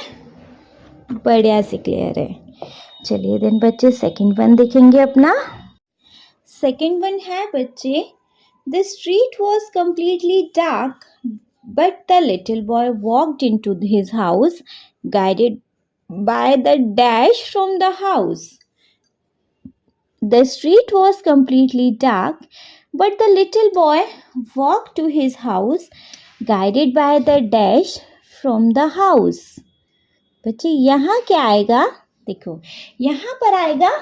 बढ़िया से क्लियर है. चलिए देन बच्चे सेकंड वन देखेंगे अपना. सेकंड वन है बच्चे The street was completely dark, but the little boy walked into his house, guided by the dash from the house. The street was completely dark, but the little boy walked to his house, guided by the dash from the house. बच्चे यहाँ क्या आएगा? देखो यहाँ पर आएगा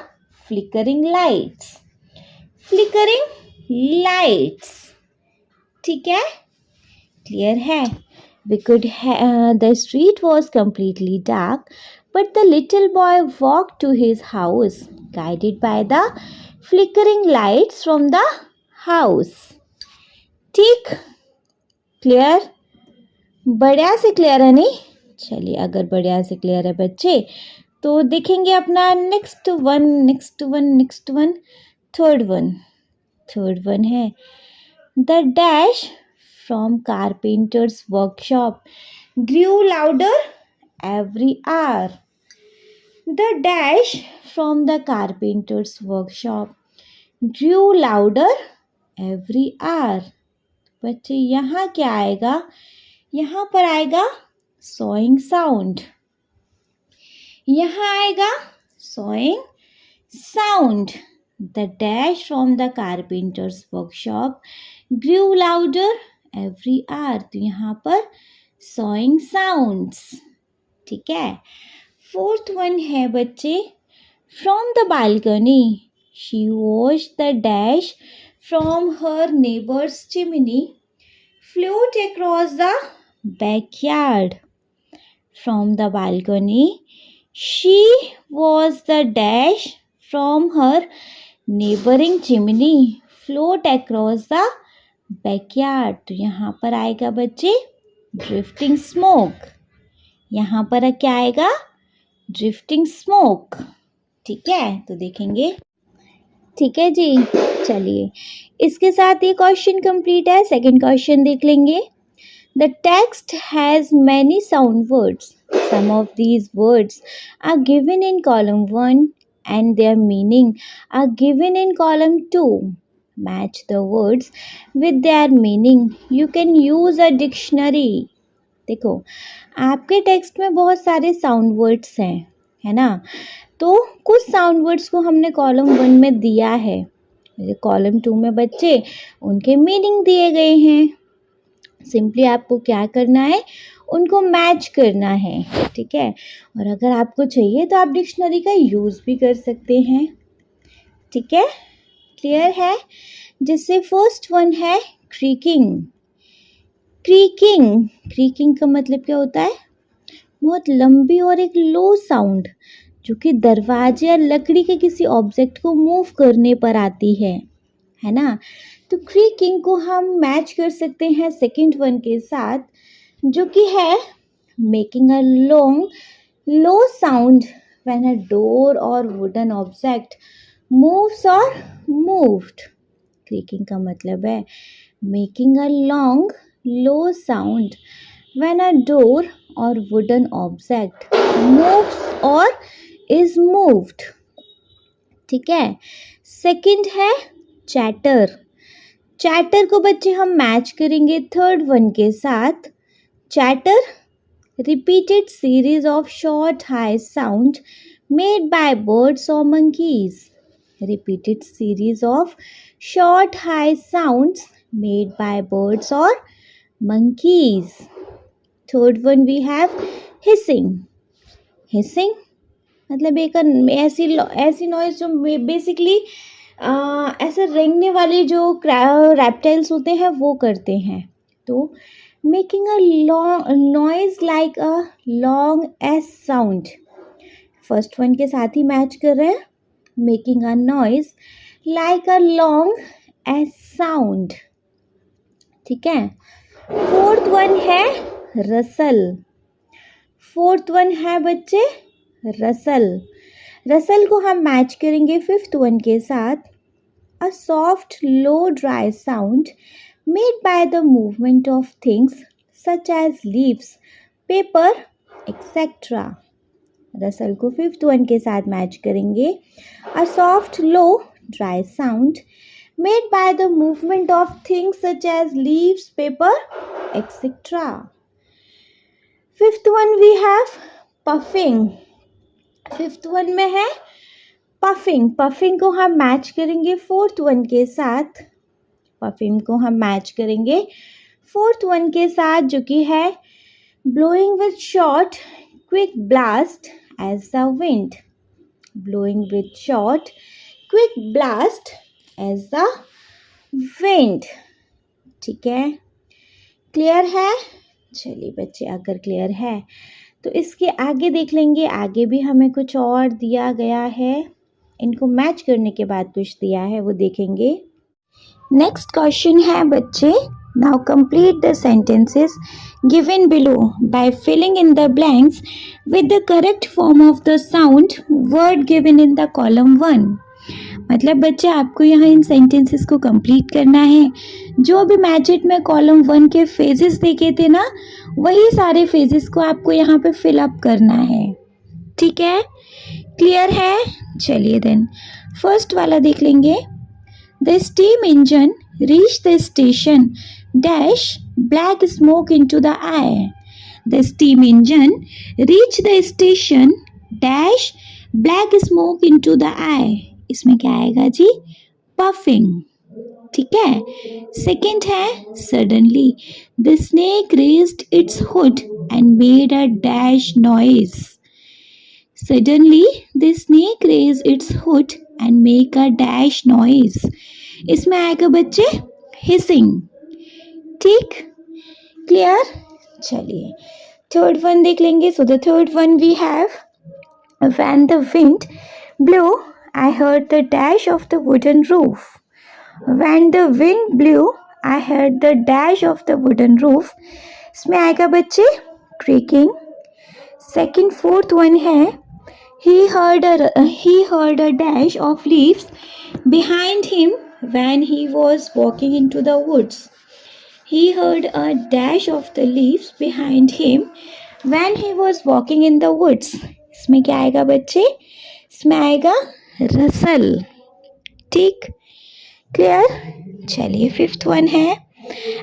flickering lights. Flickering lights. ठीक है, क्लियर है. We could the street was completely dark but the little boy walk to his house guided by the flickering lights from the house. ठीक, क्लियर, बढ़िया से क्लियर है नहीं? चलिए अगर बढ़िया से क्लियर है बच्चे तो देखेंगे अपना नेक्स्ट वन. थर्ड वन है the dash from carpenter's workshop grew louder every hour. The dash from the carpenter's workshop grew louder every hour. बच्चे यहाँ क्या आएगा? यहाँ पर आएगा सॉइंग साउंड. यहाँ आएगा sawing sound. The dash from the carpenter's workshop grew louder every hour. तो यहाँ पर sawing sounds. ठीक है. फोर्थ वन है बच्चे, from the balcony she watched the dash from her neighbor's chimney float across the backyard. From the balcony she watched the dash from her neighboring chimney float across the backyard. तो यहाँ पर आएगा बच्चे drifting smoke. यहाँ पर क्या आएगा? Drifting smoke. ठीक है, तो देखेंगे. ठीक है जी, चलिए इसके साथ ये क्वेश्चन कंप्लीट है. सेकंड क्वेश्चन देख लेंगे. The text has many sound words. Some of these words are given in column 1 and their meaning are given in column 2. Match the words with their meaning. You can use a dictionary. देखो, आपके text में बहुत सारे sound words हैं, है ना. तो कुछ साउंड वर्ड्स को हमने कॉलम 1 में दिया है, कॉलम 2 में बच्चे उनके मीनिंग दिए गए हैं. सिंपली आपको क्या करना है, उनको मैच करना है. ठीक है, और अगर आपको चाहिए तो आप डिक्शनरी का यूज़ भी कर सकते हैं. ठीक है, क्लियर है. जिससे फर्स्ट वन है क्रीकिंग. क्रीकिंग, क्रीकिंग का मतलब क्या होता है? बहुत लंबी और एक लो साउंड जो कि दरवाजे या लकड़ी के किसी ऑब्जेक्ट को मूव करने पर आती है ना. तो क्रीकिंग को हम मैच कर सकते हैं सेकंड वन के साथ, जो कि है making a long low sound when a door और वुडन ऑब्जेक्ट मूव्स और मूव्ड. क्रीकिंग का मतलब है making a long low sound when a door और वुडन ऑब्जेक्ट मूव्स और इज मूव्ड. ठीक है. सेकंड है चैटर. चैटर को बच्चे हम मैच करेंगे थर्ड वन के साथ. Chatter repeated series of short high sound made by birds और monkeys. Repeated series of short high sounds made by birds और monkeys. Third one we have hissing. Hissing मतलब एक ऐसी नॉइज जो basically ऐसे रेंगने वाले जो रेप्टाइल्स होते हैं वो करते हैं. तो making a noise like a long S sound. First one के साथ ही मैच कर रहे हैं. Making a noise like a long S sound. ठीक है. फोर्थ वन है रसल. फोर्थ वन है बच्चे रसल. रसल को हम मैच करेंगे फिफ्थ वन के साथ. A soft low dry sound made by the movement of things such as leaves paper etcetera. Rustle को फिफ्थ वन के साथ मैच करेंगे. A soft low dry sound made by the movement of things such as leaves, paper, etc. Fifth one we have puffing. Fifth one में है puffing. Puffing को हम match करेंगे fourth one के साथ. Puffing को हम मैच करेंगे फोर्थ वन के साथ, जो कि है blowing with short quick blast as the wind. Blowing with short quick blast as the wind. ठीक है, क्लियर है. चलिए बच्चे, अगर क्लियर है तो इसके आगे देख लेंगे. आगे भी हमें कुछ और दिया गया है, इनको मैच करने के बाद कुछ दिया है वो देखेंगे. नेक्स्ट क्वेश्चन है बच्चे, now complete the sentences given below by filling in the blanks with the correct form of the sound word given in the column 1. मतलब बच्चे आपको यहाँ इन सेंटेंसेस को कंप्लीट करना है. जो भी मैचेट में कॉलम 1 के फेजेस देखे थे ना, वही सारे फेजेस को आपको यहाँ पे फिल अप करना है. ठीक है, क्लियर है. चलिए देन फर्स्ट वाला देख लेंगे. The steam engine reach the station dash black smoke into the air. The steam engine reach the station dash black smoke into the eye, इसमें क्या आएगा जी? पफिंग। ठीक है। सेकंड है suddenly the snake raised its hood and made a dash noise. Suddenly the snake raise its hood and make a dash noise, इसमें आएगा बच्चे हिसिंग। ठीक, क्लियर। चलिए थर्ड वन देख लेंगे। So the third one we have when the wind blew I heard the dash of the wooden roof. When the wind blew I heard the dash of the wooden roof, इसमें आएगा बच्चे creaking। Second fourth one है he heard a dash of leaves behind him when he was walking into the woods. He heard a dash of the leaves behind him when he was walking in the woods. इसमें क्या आएगा बच्चे? इसमें आएगा Russell. ठीक, clear. चलिए fifth one है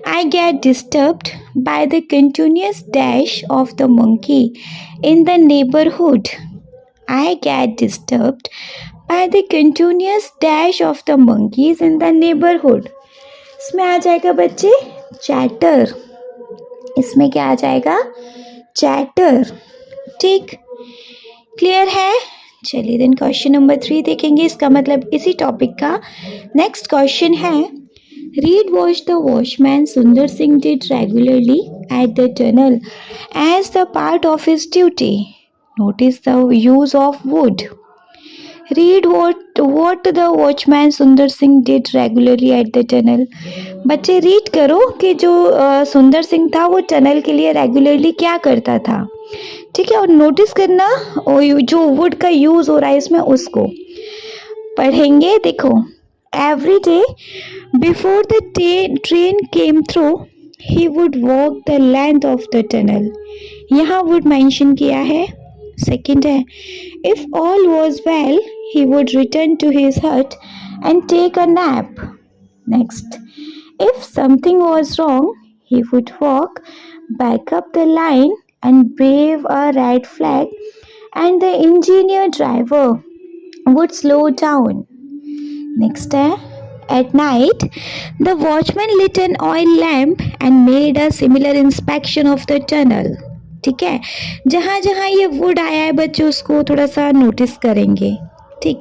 I get disturbed by the continuous dash of the monkey in the neighborhood. I get disturbed by the continuous dash of the monkeys in the neighborhood. इसमें आ जाएगा बच्चे चैटर, इसमें क्या आ जाएगा? Chatter. ठीक, clear है। चलिए देन क्वेश्चन नंबर 3 देखेंगे, इसका मतलब इसी टॉपिक का नेक्स्ट क्वेश्चन है read what the watchman Sundar Singh did regularly at the tunnel as the part of his duty, notice the use of would. Read what the watchman Sundar Singh did regularly at the tunnel। बच्चे read करो कि जो सुंदर सिंह था वो tunnel के लिए regularly क्या करता था। ठीक है, और नोटिस करना जो वुड का यूज हो रहा है इसमें उसको पढ़ेंगे। देखो every day before the train came through he would walk the length of the tunnel, यहाँ वुड मेंशन किया है। सेकंड है if all was well he would return to his hut and take a nap. Next, if something was wrong, he would walk back up the line and wave a red flag, and the engineer driver would slow down. Next, at night, the watchman lit an oil lamp and made a similar inspection of the tunnel. ठीक है, जहाँ जहाँ ये would आया है बच्चों उसको थोड़ा सा नोटिस करेंगे। ठीक,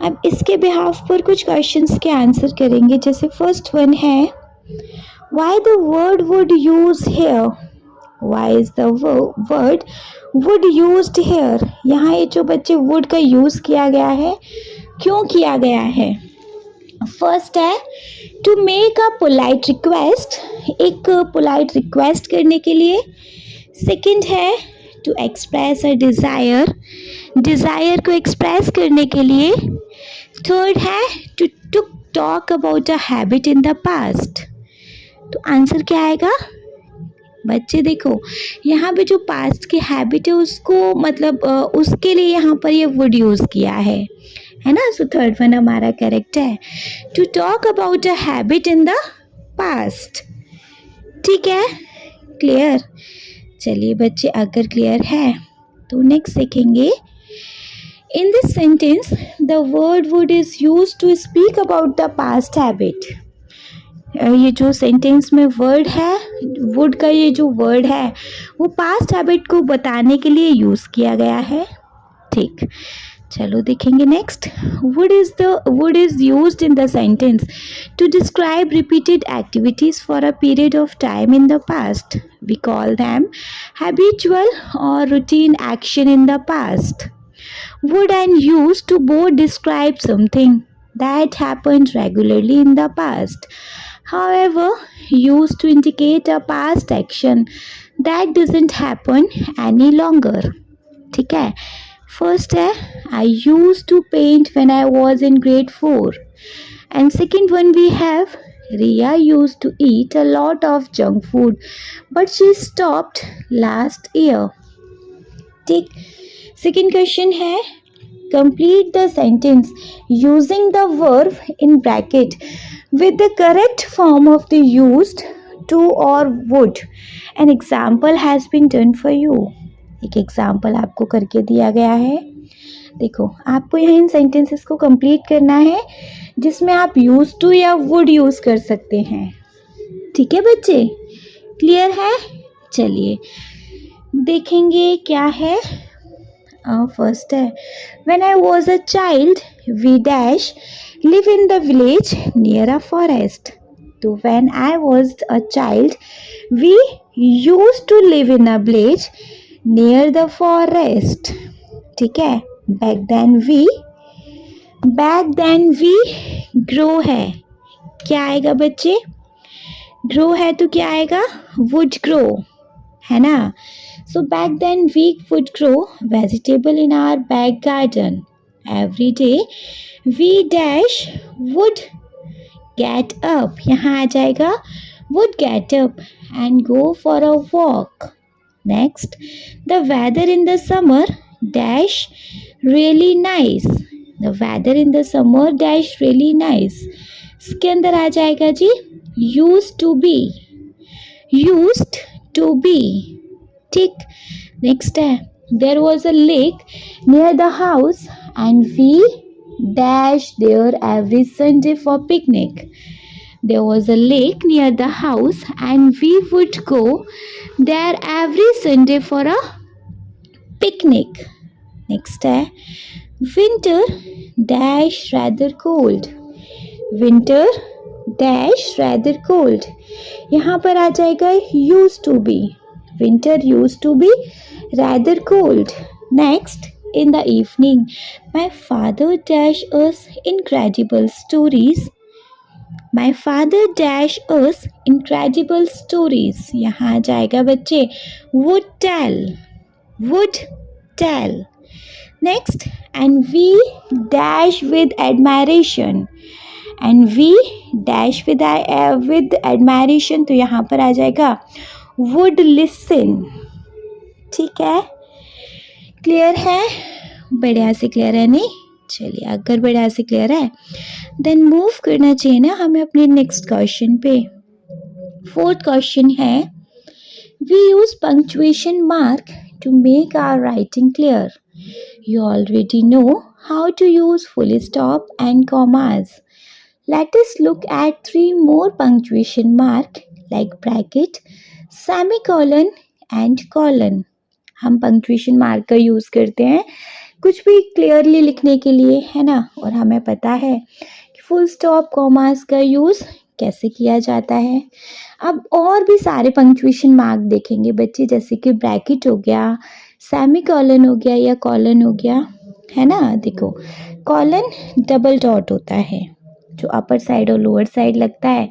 अब इसके बिहाफ पर कुछ क्वेश्चंस के आंसर करेंगे। जैसे फर्स्ट वन है why the word would use here, why is the word would used here, यहाँ ये जो बच्चे वुड का यूज किया गया है क्यों किया गया है। फर्स्ट है to make a polite request, एक पोलाइट रिक्वेस्ट करने के लिए। सेकंड है to express a desire, desire को एक्सप्रेस करने के लिए। थर्ड है to talk about a habit in the past. तो आंसर क्या आएगा बच्चे? देखो यहाँ पे जो पास्ट की हैबिट है उसको मतलब उसके लिए यहाँ पर ये वुड यूज़ किया है ना। सो थर्ड वन हमारा करेक्ट है, to talk about a habit in the past. ठीक है, क्लियर। चलिए बच्चे अगर क्लियर है तो नेक्स्ट देखेंगे। In this sentence the word would is use to speak about the past habit. ये जो सेंटेंस में वर्ड है वुड का, ये जो वर्ड है वो पास्ट हैबिट को बताने के लिए यूज किया गया है। ठीक, चलो देखेंगे next. Would is used in the sentence to describe repeated activities for a period of time in the past. We call them habitual और routine action in the past. Would and used to both describe something that happened regularly in the past. However, used to indicate a past action that doesn't happen any longer. ठीक है, first है I use to paint when I was in grade 4 and second one we have Riya used to eat a lot of junk food but she stopped last year. ठीक, second question है complete the sentence using the verb in bracket with the correct form of the used to or would. An example has been done for you. एक example आपको करके दिया गया है। देखो, आपको यहाँ इन सेंटेंसेस को कंप्लीट करना है जिसमें आप यूज टू या वुड यूज कर सकते हैं। ठीक है बच्चे, क्लियर है? चलिए देखेंगे क्या है। फर्स्ट है, when I was a child we dash live in the village near a forest. तो when I was a child we use to live in a village near the forest. ठीक है, back then we grow है, क्या आएगा बच्चे? Grow है तो क्या आएगा? वुड ग्रो, है ना? So back then we would grow vegetable in our back garden. Every day we dash would get up, यहाँ आ जाएगा would get up and go for a walk. Next, the weather in the summer dash really nice. The weather in the summer dash really nice, इसके अंदर आ जाएगा जी used to be. ठीक, next है, there was a lake near the house and we dash there every Sunday for picnic. There was a lake near the house and we would go there every Sunday for a picnic. Next है, winter dash rather cold. Winter dash rather cold, यहाँ पर आ जाएगा used to be. Winter used to be rather cold. Next, in the evening my father dash us incredible stories. My father dash us incredible stories, यहाँ आ जाएगा बच्चे would tell. Next, and we dash with admiration. And we dash with admiration, तो यहाँ पर आ जाएगा would listen. ठीक है, क्लियर है? बढ़िया से क्लियर है नहीं? चलिए, अगर बढ़िया से क्लियर है देन मूव करना चाहिए ना हमें अपने नेक्स्ट क्वेश्चन पे। फोर्थ क्वेश्चन है, we use punctuation mark to make our writing clear. You already know how to use full stop and commas. Let us look at 3 more punctuation mark like bracket, semicolon and colon. हम punctuation mark का use करते हैं कुछ भी clearly लिखने के लिए, है ना? और हमें पता है कि फुल स्टॉप कॉमास का यूज़ कैसे किया जाता है। अब और भी सारे पंक्चुएशन मार्क देखेंगे बच्चे, जैसे कि ब्रैकेट हो गया, सेमीकोलन हो गया या कॉलन हो गया, है ना? देखो, कॉलन डबल डॉट होता है जो अपर साइड और लोअर साइड लगता है।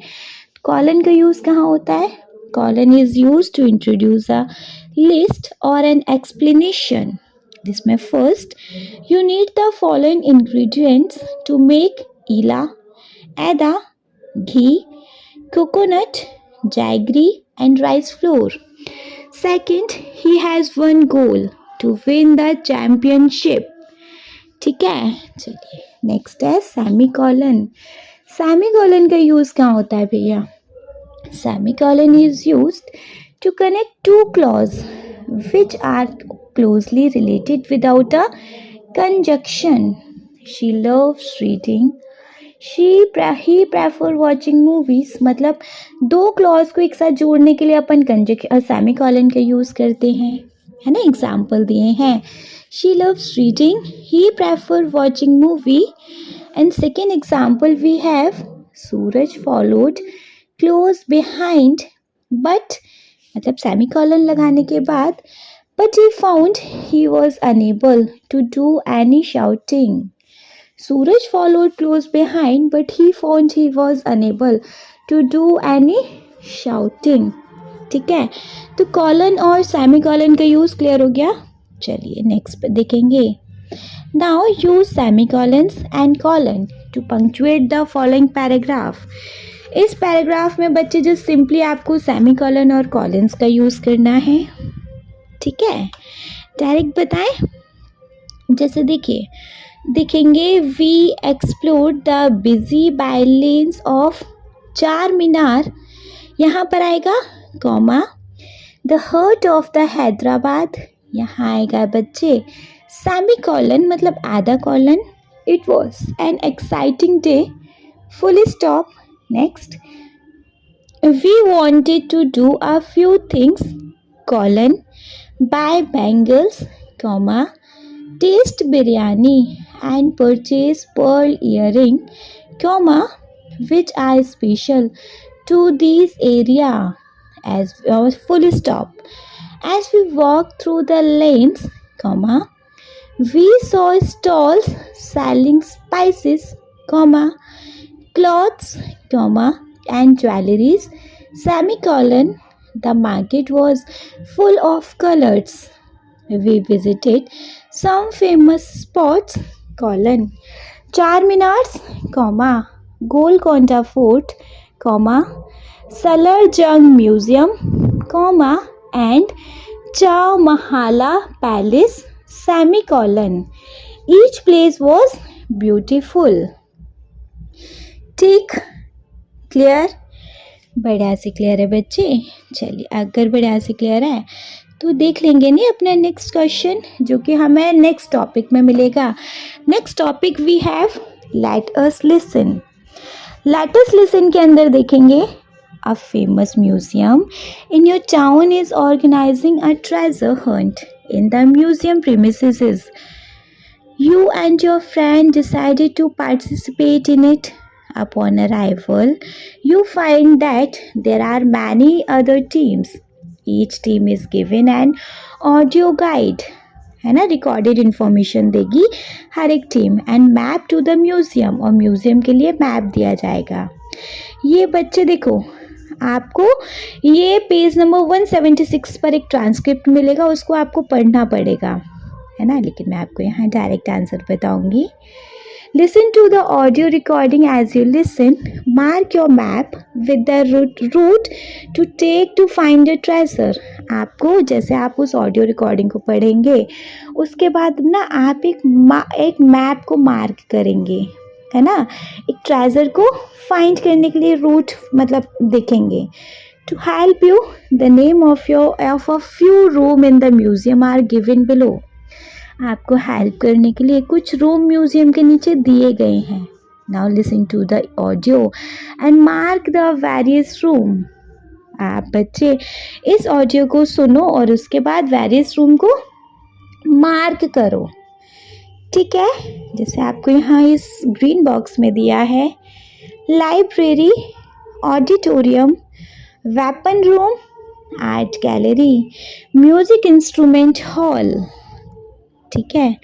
कॉलन का यूज़ कहाँ होता है? Colon is use to introduce a list और एन एक्सप्लेनेशन। जिसमें first, you need the following ingredients to make ila, aida, ghee, coconut, jaggery and rice flour. Second, he has one goal to win the championship. ठीक है, चलिए next है semicolon. Semicolon का use कहाँ होता है भैया? Semicolon is used to connect 2 clauses which are closely related without a conjunction. She loves reading. He prefer watching movies. मतलब 2 clause को एक साथ जोड़ने के लिए अपन सेमीकोलन का यूज करते हैं, है ना? एग्जाम्पल दिए हैं, she loves reading, he prefer watching movie, and second example we have Suraj followed close behind but मतलब सेमीकोलन लगाने के बाद but he found he was unable to do any shouting. Suraj followed close behind but he found he was unable to do any shouting. ठीक है, तो colon और semicolon का use clear हो गया। चलिए नेक्स्ट पे देखेंगे। Now use semicolons and colon to punctuate the following paragraph. इस पैराग्राफ में बच्चे जो सिंपली आपको सेमीकोलन और कॉलन्स का यूज़ करना है। ठीक है, डायरेक्ट बताएं। जैसे देखिए, देखेंगे we explore the busy bylanes of Char Minar, यहाँ पर आएगा comma, the heart of the Hyderabad, यहाँ आएगा बच्चे सेमी कॉलन मतलब आधा colon. It was an exciting day. Full stop. Next. We wanted to do a few things, colon, buy bangles, comma, taste biryani and purchase pearl earring, comma, which are special to this area, as full stop. As we walked through the lanes, comma, we saw stalls selling spices, comma, clothes, comma, and jewelries, semicolon. The market was full of colors. We visited some famous spots, colon, Charminars, comma, Golconda Fort, comma, Salar Jung Museum, comma, and Chow Mahala Palace, semicolon. Each place was beautiful. ठीक. Clear. बढ़िया से clear है बच्चे. चलिए अगर बढ़िया से clear है तो देख लेंगे नहीं अपना नेक्स्ट क्वेश्चन जो कि हमें नेक्स्ट टॉपिक में मिलेगा. Next topic we have let us listen. Let us listen के अंदर देखेंगे a famous museum in your town is organising a treasure hunt in the museum premises. You and your friend decided to participate in it. Upon arrival, you find that there are many other teams. Each team is given an audio guide. है ना, recorded information देगी हर एक team and map to the museum. और museum के लिए map दिया जाएगा. ये बच्चे देखो आपको ये पेज नंबर 176 पर एक ट्रांसक्रिप्ट मिलेगा, उसको आपको पढ़ना पड़ेगा है ना, लेकिन मैं आपको यहाँ डायरेक्ट आंसर बताऊंगी. Listen to the audio recording as you listen. Mark your map with the route to take to find the treasure. आपको जैसे आप उस ऑडियो रिकॉर्डिंग को पढ़ेंगे उसके बाद ना आप एक मैप को मार्क करेंगे है ना, एक ट्रेजर को फाइंड करने के लिए रूट मतलब देखेंगे. To help you, the name of a few room in the museum are given below. आपको हेल्प करने के लिए कुछ रूम म्यूजियम के नीचे दिए गए हैं. Now listen to the audio and mark the various room. आप बच्चे इस ऑडियो को सुनो और उसके बाद वेरियस रूम को मार्क करो. ठीक है, जैसे आपको यहाँ इस ग्रीन बॉक्स में दिया है library, auditorium, weapon room, art gallery, music instrument hall. ठीक है,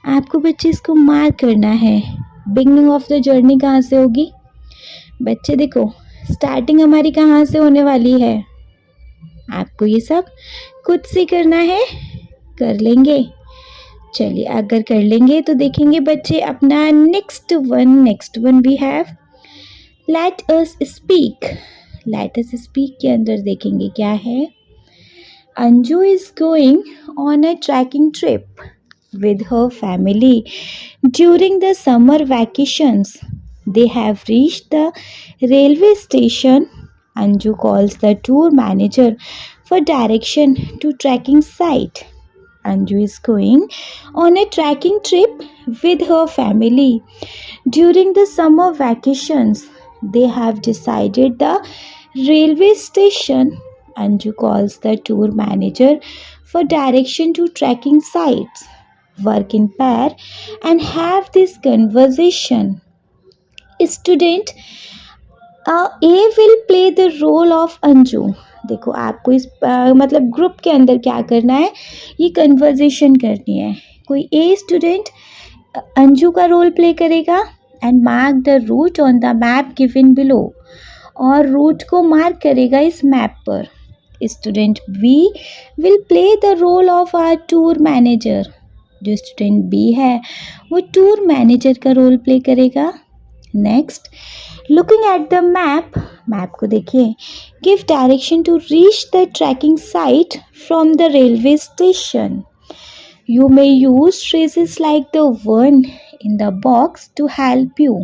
आपको बच्चे इसको मार्क करना है. बिगनिंग ऑफ द जर्नी कहाँ से होगी बच्चे, देखो स्टार्टिंग हमारी कहाँ से होने वाली है. आपको ये सब खुद से करना है, कर लेंगे. चलिए अगर कर लेंगे तो देखेंगे बच्चे अपना next one we have let us speak. Let us speak के अंदर देखेंगे क्या है. Anju is going on a trekking trip with her family during the summer vacations. They have reached the railway station. Anju calls the tour manager for direction to trekking site. Anju is going on a trekking trip with her family during the summer vacations. They have decided the railway station. Anju calls the tour manager for direction to trekking sites. Work in pair and have this conversation. Student A will play the role of Anju. देखो आपको इस मतलब group के अंदर क्या करना है, ये कन्वर्जेशन करनी है. कोई ए स्टूडेंट अंजू का रोल प्ले करेगा and mark the route on the map given below, और रूट को मार्क करेगा इस मैप पर. Student B will play the role of our tour manager. जो स्टूडेंट बी है वो टूर मैनेजर का रोल प्ले करेगा. Next, looking at the map को देखिए. Give direction to reach the trekking site from the railway station. You may use phrases like the one in the box to help you.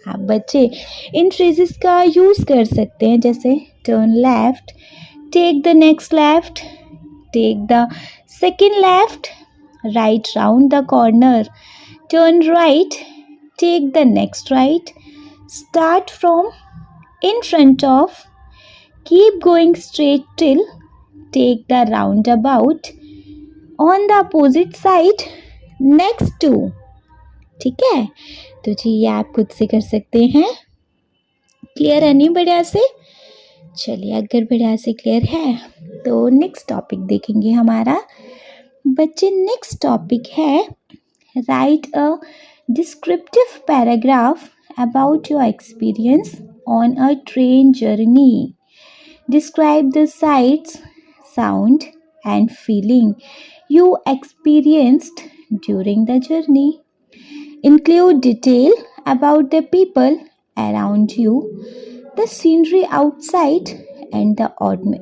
आप बच्चे इन phrases का use कर सकते हैं, जैसे turn left, take the next left, take the Second left, right round the corner. Turn right, take the next right. Start from in front of. Keep going straight till take the roundabout on the opposite side next to. ठीक है, तो जी ये आप खुद से कर सकते हैं. क्लियर है नहीं बढ़िया से? चलिए अगर बढ़िया से क्लियर है तो नेक्स्ट टॉपिक देखेंगे हमारा. बच्चे नेक्स्ट टॉपिक है right a descriptive paragraph about your experience on a train journey. Describe the sites, sound and feeling you experienced during the journey. Include detail about the people around you, the scenery outside, and the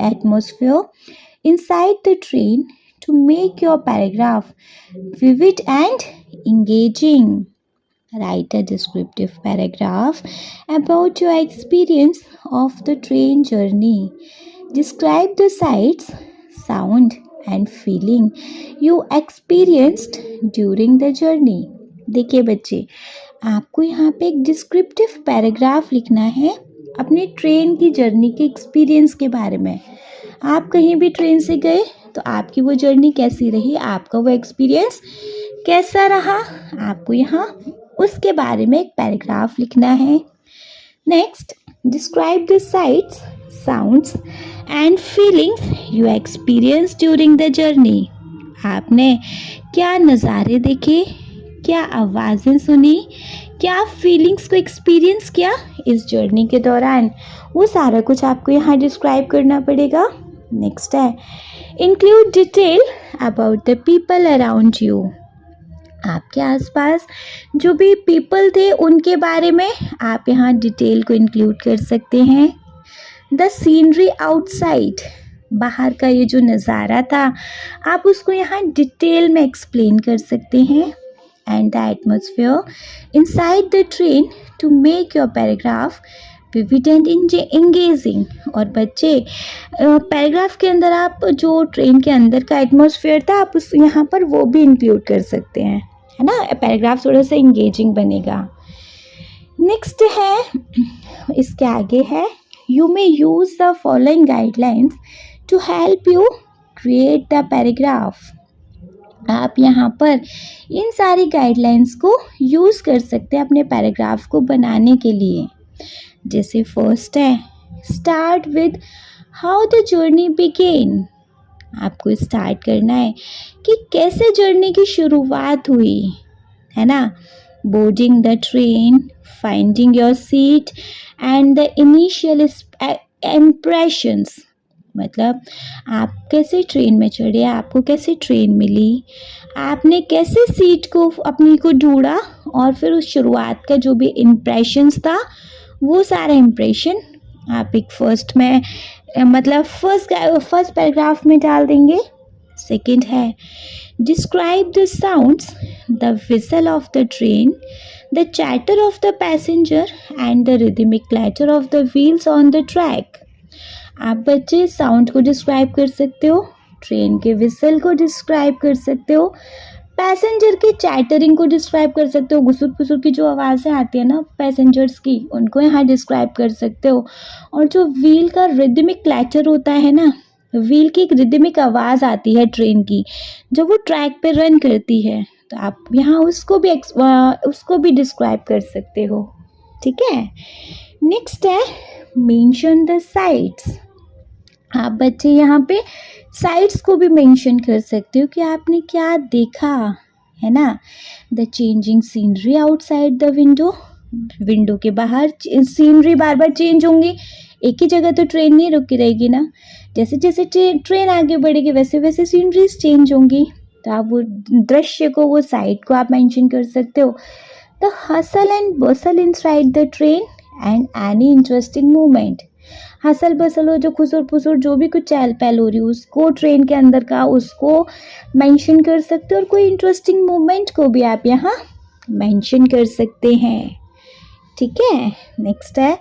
atmosphere inside the train to make your paragraph vivid and engaging. Write a descriptive paragraph about your experience of the train journey. Describe the sights, sound, and feeling you experienced during the journey. देखिए बच्चे, आपको यहाँ पे एक descriptive paragraph लिखना है अपने train की जर्नी के एक्सपीरियंस के बारे में. आप कहीं भी ट्रेन से गए तो आपकी वो जर्नी कैसी रही, आपका वो एक्सपीरियंस कैसा रहा, आपको यहाँ उसके बारे में एक पैराग्राफ लिखना है. Next, describe the sites, sounds and feelings you experience during the journey. आपने क्या नज़ारे देखे, क्या आवाज़ें सुनी, क्या फीलिंग्स को एक्सपीरियंस किया इस जर्नी के दौरान, वो सारा कुछ आपको यहाँ डिस्क्राइब करना पड़ेगा. नेक्स्ट है include detail about the people around you. आपके आसपास जो भी पीपल थे उनके बारे में आप यहाँ डिटेल को इंक्लूड कर सकते हैं. द सीनरी आउटसाइड, बाहर का ये जो नज़ारा था आप उसको यहाँ डिटेल में एक्सप्लेन कर सकते हैं. And the atmosphere inside the train to make your paragraph vivid and engaging. और बच्चे पैराग्राफ के अंदर आप जो ट्रेन के अंदर का एटमॉस्फेयर था आप उस यहाँ पर वो भी इंक्लूड कर सकते हैं, है ना. पैराग्राफ थोड़ा सा इंगेजिंग बनेगा. नेक्स्ट है, इसके आगे है you may use the following guidelines to help you create the paragraph. आप यहाँ पर इन सारी गाइडलाइंस को यूज़ कर सकते हैं अपने पैराग्राफ को बनाने के लिए. जैसे फर्स्ट है start with how the journey began. आपको स्टार्ट करना है कि कैसे जर्नी की शुरुआत हुई, है ना. Boarding the train, finding your seat and the initial impressions. मतलब आप कैसे ट्रेन में चढ़े, आपको कैसे ट्रेन मिली, आपने कैसे सीट को अपनी को ढूंढा, और फिर उस शुरुआत का जो भी इम्प्रेशंस था वो सारा इम्प्रेशन आप एक फर्स्ट में मतलब फर्स्ट पैराग्राफ में डाल देंगे. सेकंड है describe the sounds, the whistle of the train, the chatter of the passenger and the rhythmic clatter of the wheels on the track. आप बच्चे साउंड को डिस्क्राइब कर सकते हो, ट्रेन के विसल को डिस्क्राइब कर सकते हो, पैसेंजर की चैटरिंग को डिस्क्राइब कर सकते हो, घुसुर फुसुर की जो आवाज़ें आती है ना पैसेंजर्स की उनको यहाँ डिस्क्राइब कर सकते हो. और जो व्हील का रिदमिक क्लैटर होता है ना, व्हील की एक रिदमिक आवाज़ आती है ट्रेन की जब वो ट्रैक पे रन करती है, तो आप यहाँ उसको भी डिस्क्राइब कर सकते हो. ठीक है. नेक्स्ट है मेंशन द साइट्स. आप बच्चे यहाँ पे साइट्स को भी मेंशन कर सकते हो कि आपने क्या देखा, है ना. The changing scenery outside the window. Window के बाहर सीनरी बार बार चेंज होंगी, एक ही जगह तो ट्रेन नहीं रुकी रहेगी ना. जैसे जैसे ट्रेन आगे बढ़ेगी वैसे वैसे सीनरीज चेंज होंगी, तो आप वो दृश्य को, वो साइट को आप मेंशन कर सकते हो. The hustle and Bansal inside the train and any interesting movement. Hustle bustle हो, जो खुसुर फुसुर जो भी कुछ चहल पहल हो रही हो उसको ट्रेन के अंदर का उसको मेंशन कर सकते हो, और कोई इंटरेस्टिंग मूवमेंट को भी आप यहाँ मेंशन कर सकते हैं. ठीक है. नेक्स्ट है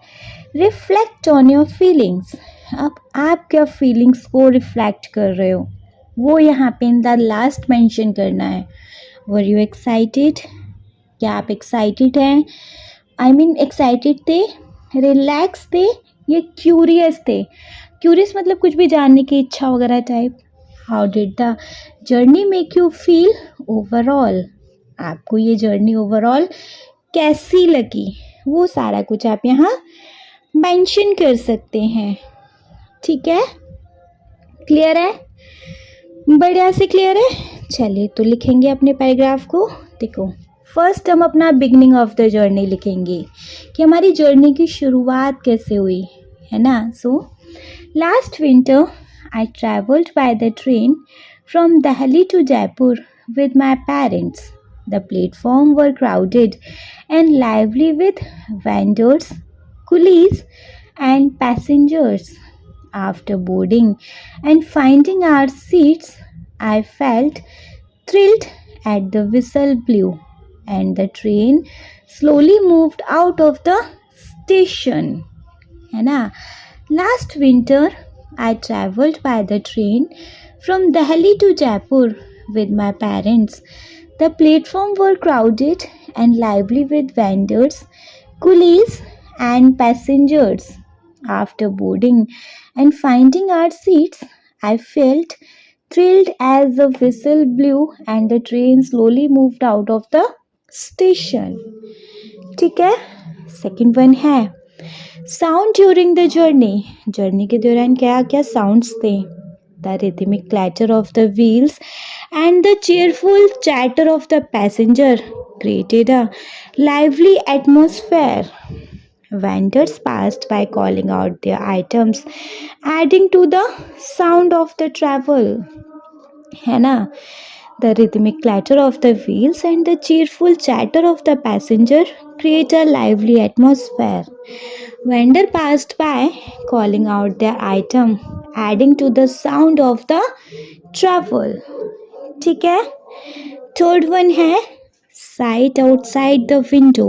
रिफ्लेक्ट ऑन योर फीलिंग्स. अब आप क्या फीलिंग्स को रिफ्लेक्ट कर रहे हो, वो यहाँ पे इन द लास्ट मेंशन करना है। Were you excited? क्या आप एक्साइटेड हैं? आई मीन एक्साइटेड थे, रिलैक्स थे या क्यूरियस थे? क्यूरियस मतलब कुछ भी जानने की इच्छा वगैरह type. How did the journey make you feel overall? आपको ये जर्नी ओवरऑल कैसी लगी? वो सारा कुछ आप यहाँ मेंशन कर सकते हैं। ठीक है, क्लियर है? बढ़िया से क्लियर है। चलिए तो लिखेंगे अपने पैराग्राफ को। देखो, फर्स्ट हम अपना बिगनिंग ऑफ द जर्नी लिखेंगे कि हमारी जर्नी की शुरुआत कैसे हुई, है ना। So last winter I travelled by the train from Delhi to Jaipur with my parents. The platform were crowded and lively with vendors, coolies, and passengers. After boarding and finding our seats, I felt thrilled at the whistle blew and the train slowly moved out of the station. है ना। Last winter, I traveled by the train from Delhi to Jaipur with my parents. The platforms were crowded and lively with vendors, coolies, and passengers. After boarding and finding our seats, I felt thrilled as the whistle blew and the train slowly moved out of the station. ठीक है, second one है sound during the journey. Journey के दौरान क्या क्या sounds थे? The rhythmic clatter of the wheels and the cheerful chatter of the passenger created a lively atmosphere. Vendors passed by calling out their items, adding to the sound of the travel. है ना। The rhythmic clatter of the wheels and the cheerful chatter of the passenger create a lively atmosphere. Vendor passed by calling out their item, adding to the sound of the travel. ठीक है। Third one है site outside the window.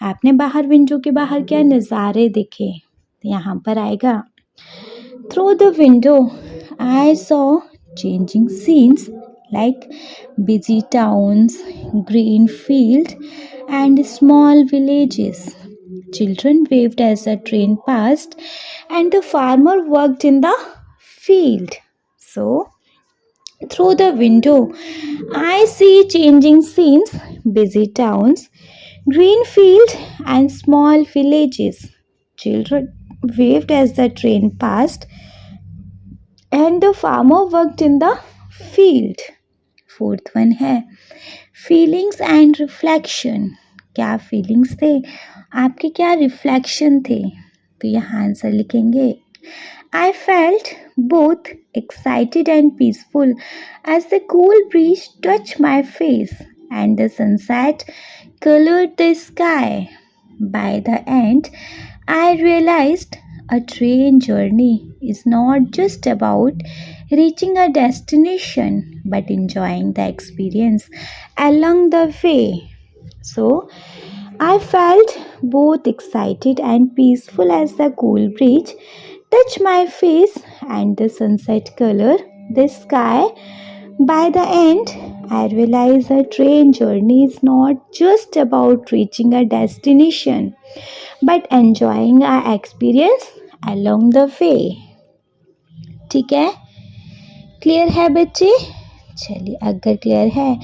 आपने बाहर window के बाहर क्या नज़ारे देखे? यहाँ पर आएगा through the window I saw changing scenes like busy towns, green field and small villages. Children waved as the train passed and the farmer worked in the field. So, through the window, I see changing scenes, busy towns, green fields, and small villages. Children waved as the train passed, and the farmer worked in the field. Fourth one है feelings and reflection. क्या feelings थे? आपके क्या reflection थे? तो यहाँ answer लिखेंगे. I felt both excited and peaceful as the cool breeze touched my face and the sunset colored the sky. By the end, I realized a train journey is not just about reaching a destination but enjoying the experience along the way. So, I felt both excited and peaceful as the cool breeze touched my face and the sunset color the sky. By the end, I realized a train journey is not just about reaching a destination but enjoying our experience along the way. ठीक है, clear है बच्चे? चलिए, अगर clear है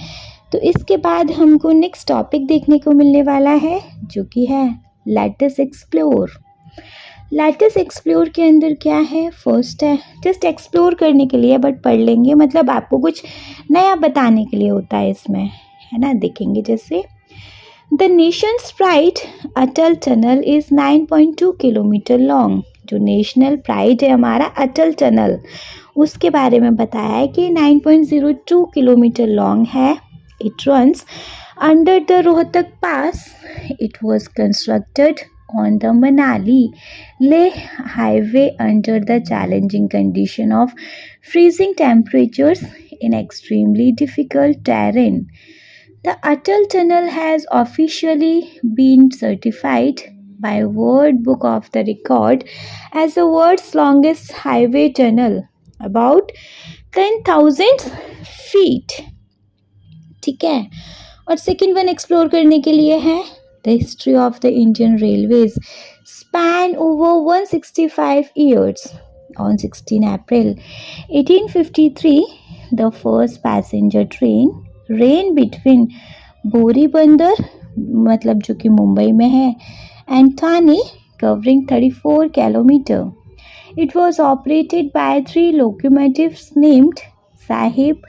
तो इसके बाद हमको नेक्स्ट टॉपिक देखने को मिलने वाला है जो कि है let us explore. Let us explore के अंदर क्या है? फर्स्ट है जस्ट एक्सप्लोर करने के लिए, बट पढ़ लेंगे, मतलब आपको कुछ नया बताने के लिए होता है इसमें, है ना. देखेंगे जैसे the Nations pride Atal tunnel is 9.2 kilometre long. जो नेशनल प्राइड है हमारा अटल टनल, उसके बारे में बताया है कि 9.02 किलोमीटर लॉन्ग है. It runs under the Rohtak Pass. It was constructed on the Manali-Leh highway under the challenging condition of freezing temperatures in extremely difficult terrain. The Atal Tunnel has officially been certified by World Book of the Record as the world's longest highway tunnel. About 10,000 feet. ठीक है, और second one explore करने के लिए है the history of the Indian railways span over 165 years. On 16 April 1853, the first passenger train ran between Boribunder, मतलब जो कि मुंबई में है, and Thane, covering 34 kilometers. It was operated by 3 locomotives named Sahib,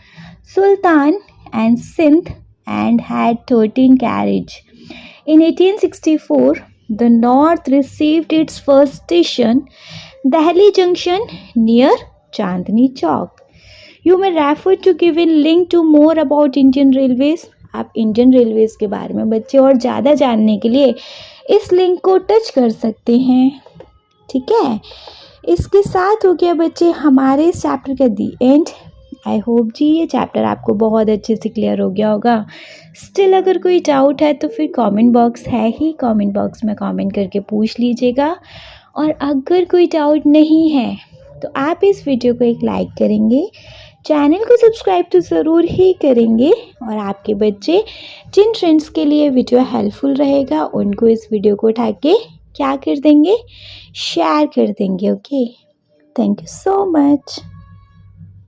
Sultan and Sindh and had 13 carriage. In 1864, the North received its first station, Delhi Junction near Chandni Chowk. You may refer to given link to more about Indian Railways. आप Indian railways के बारे में बच्चे और ज़्यादा जानने के लिए इस लिंक को टच कर सकते हैं। ठीक है, इसके साथ हो गया बच्चे हमारे इस चैप्टर का दी एंड। आई होप जी ये चैप्टर आपको बहुत अच्छे से क्लियर हो गया होगा। स्टिल अगर कोई डाउट है तो फिर कमेंट बॉक्स है ही, कमेंट बॉक्स में कमेंट करके पूछ लीजिएगा। और अगर कोई डाउट नहीं है तो आप इस वीडियो को एक लाइक करेंगे, चैनल को सब्सक्राइब तो ज़रूर ही करेंगे, और आपके बच्चे जिन फ्रेंड्स के लिए वीडियो हेल्पफुल रहेगा उनको इस वीडियो को उठा के क्या कर देंगे, शेयर कर देंगे। Okay, thank you so much.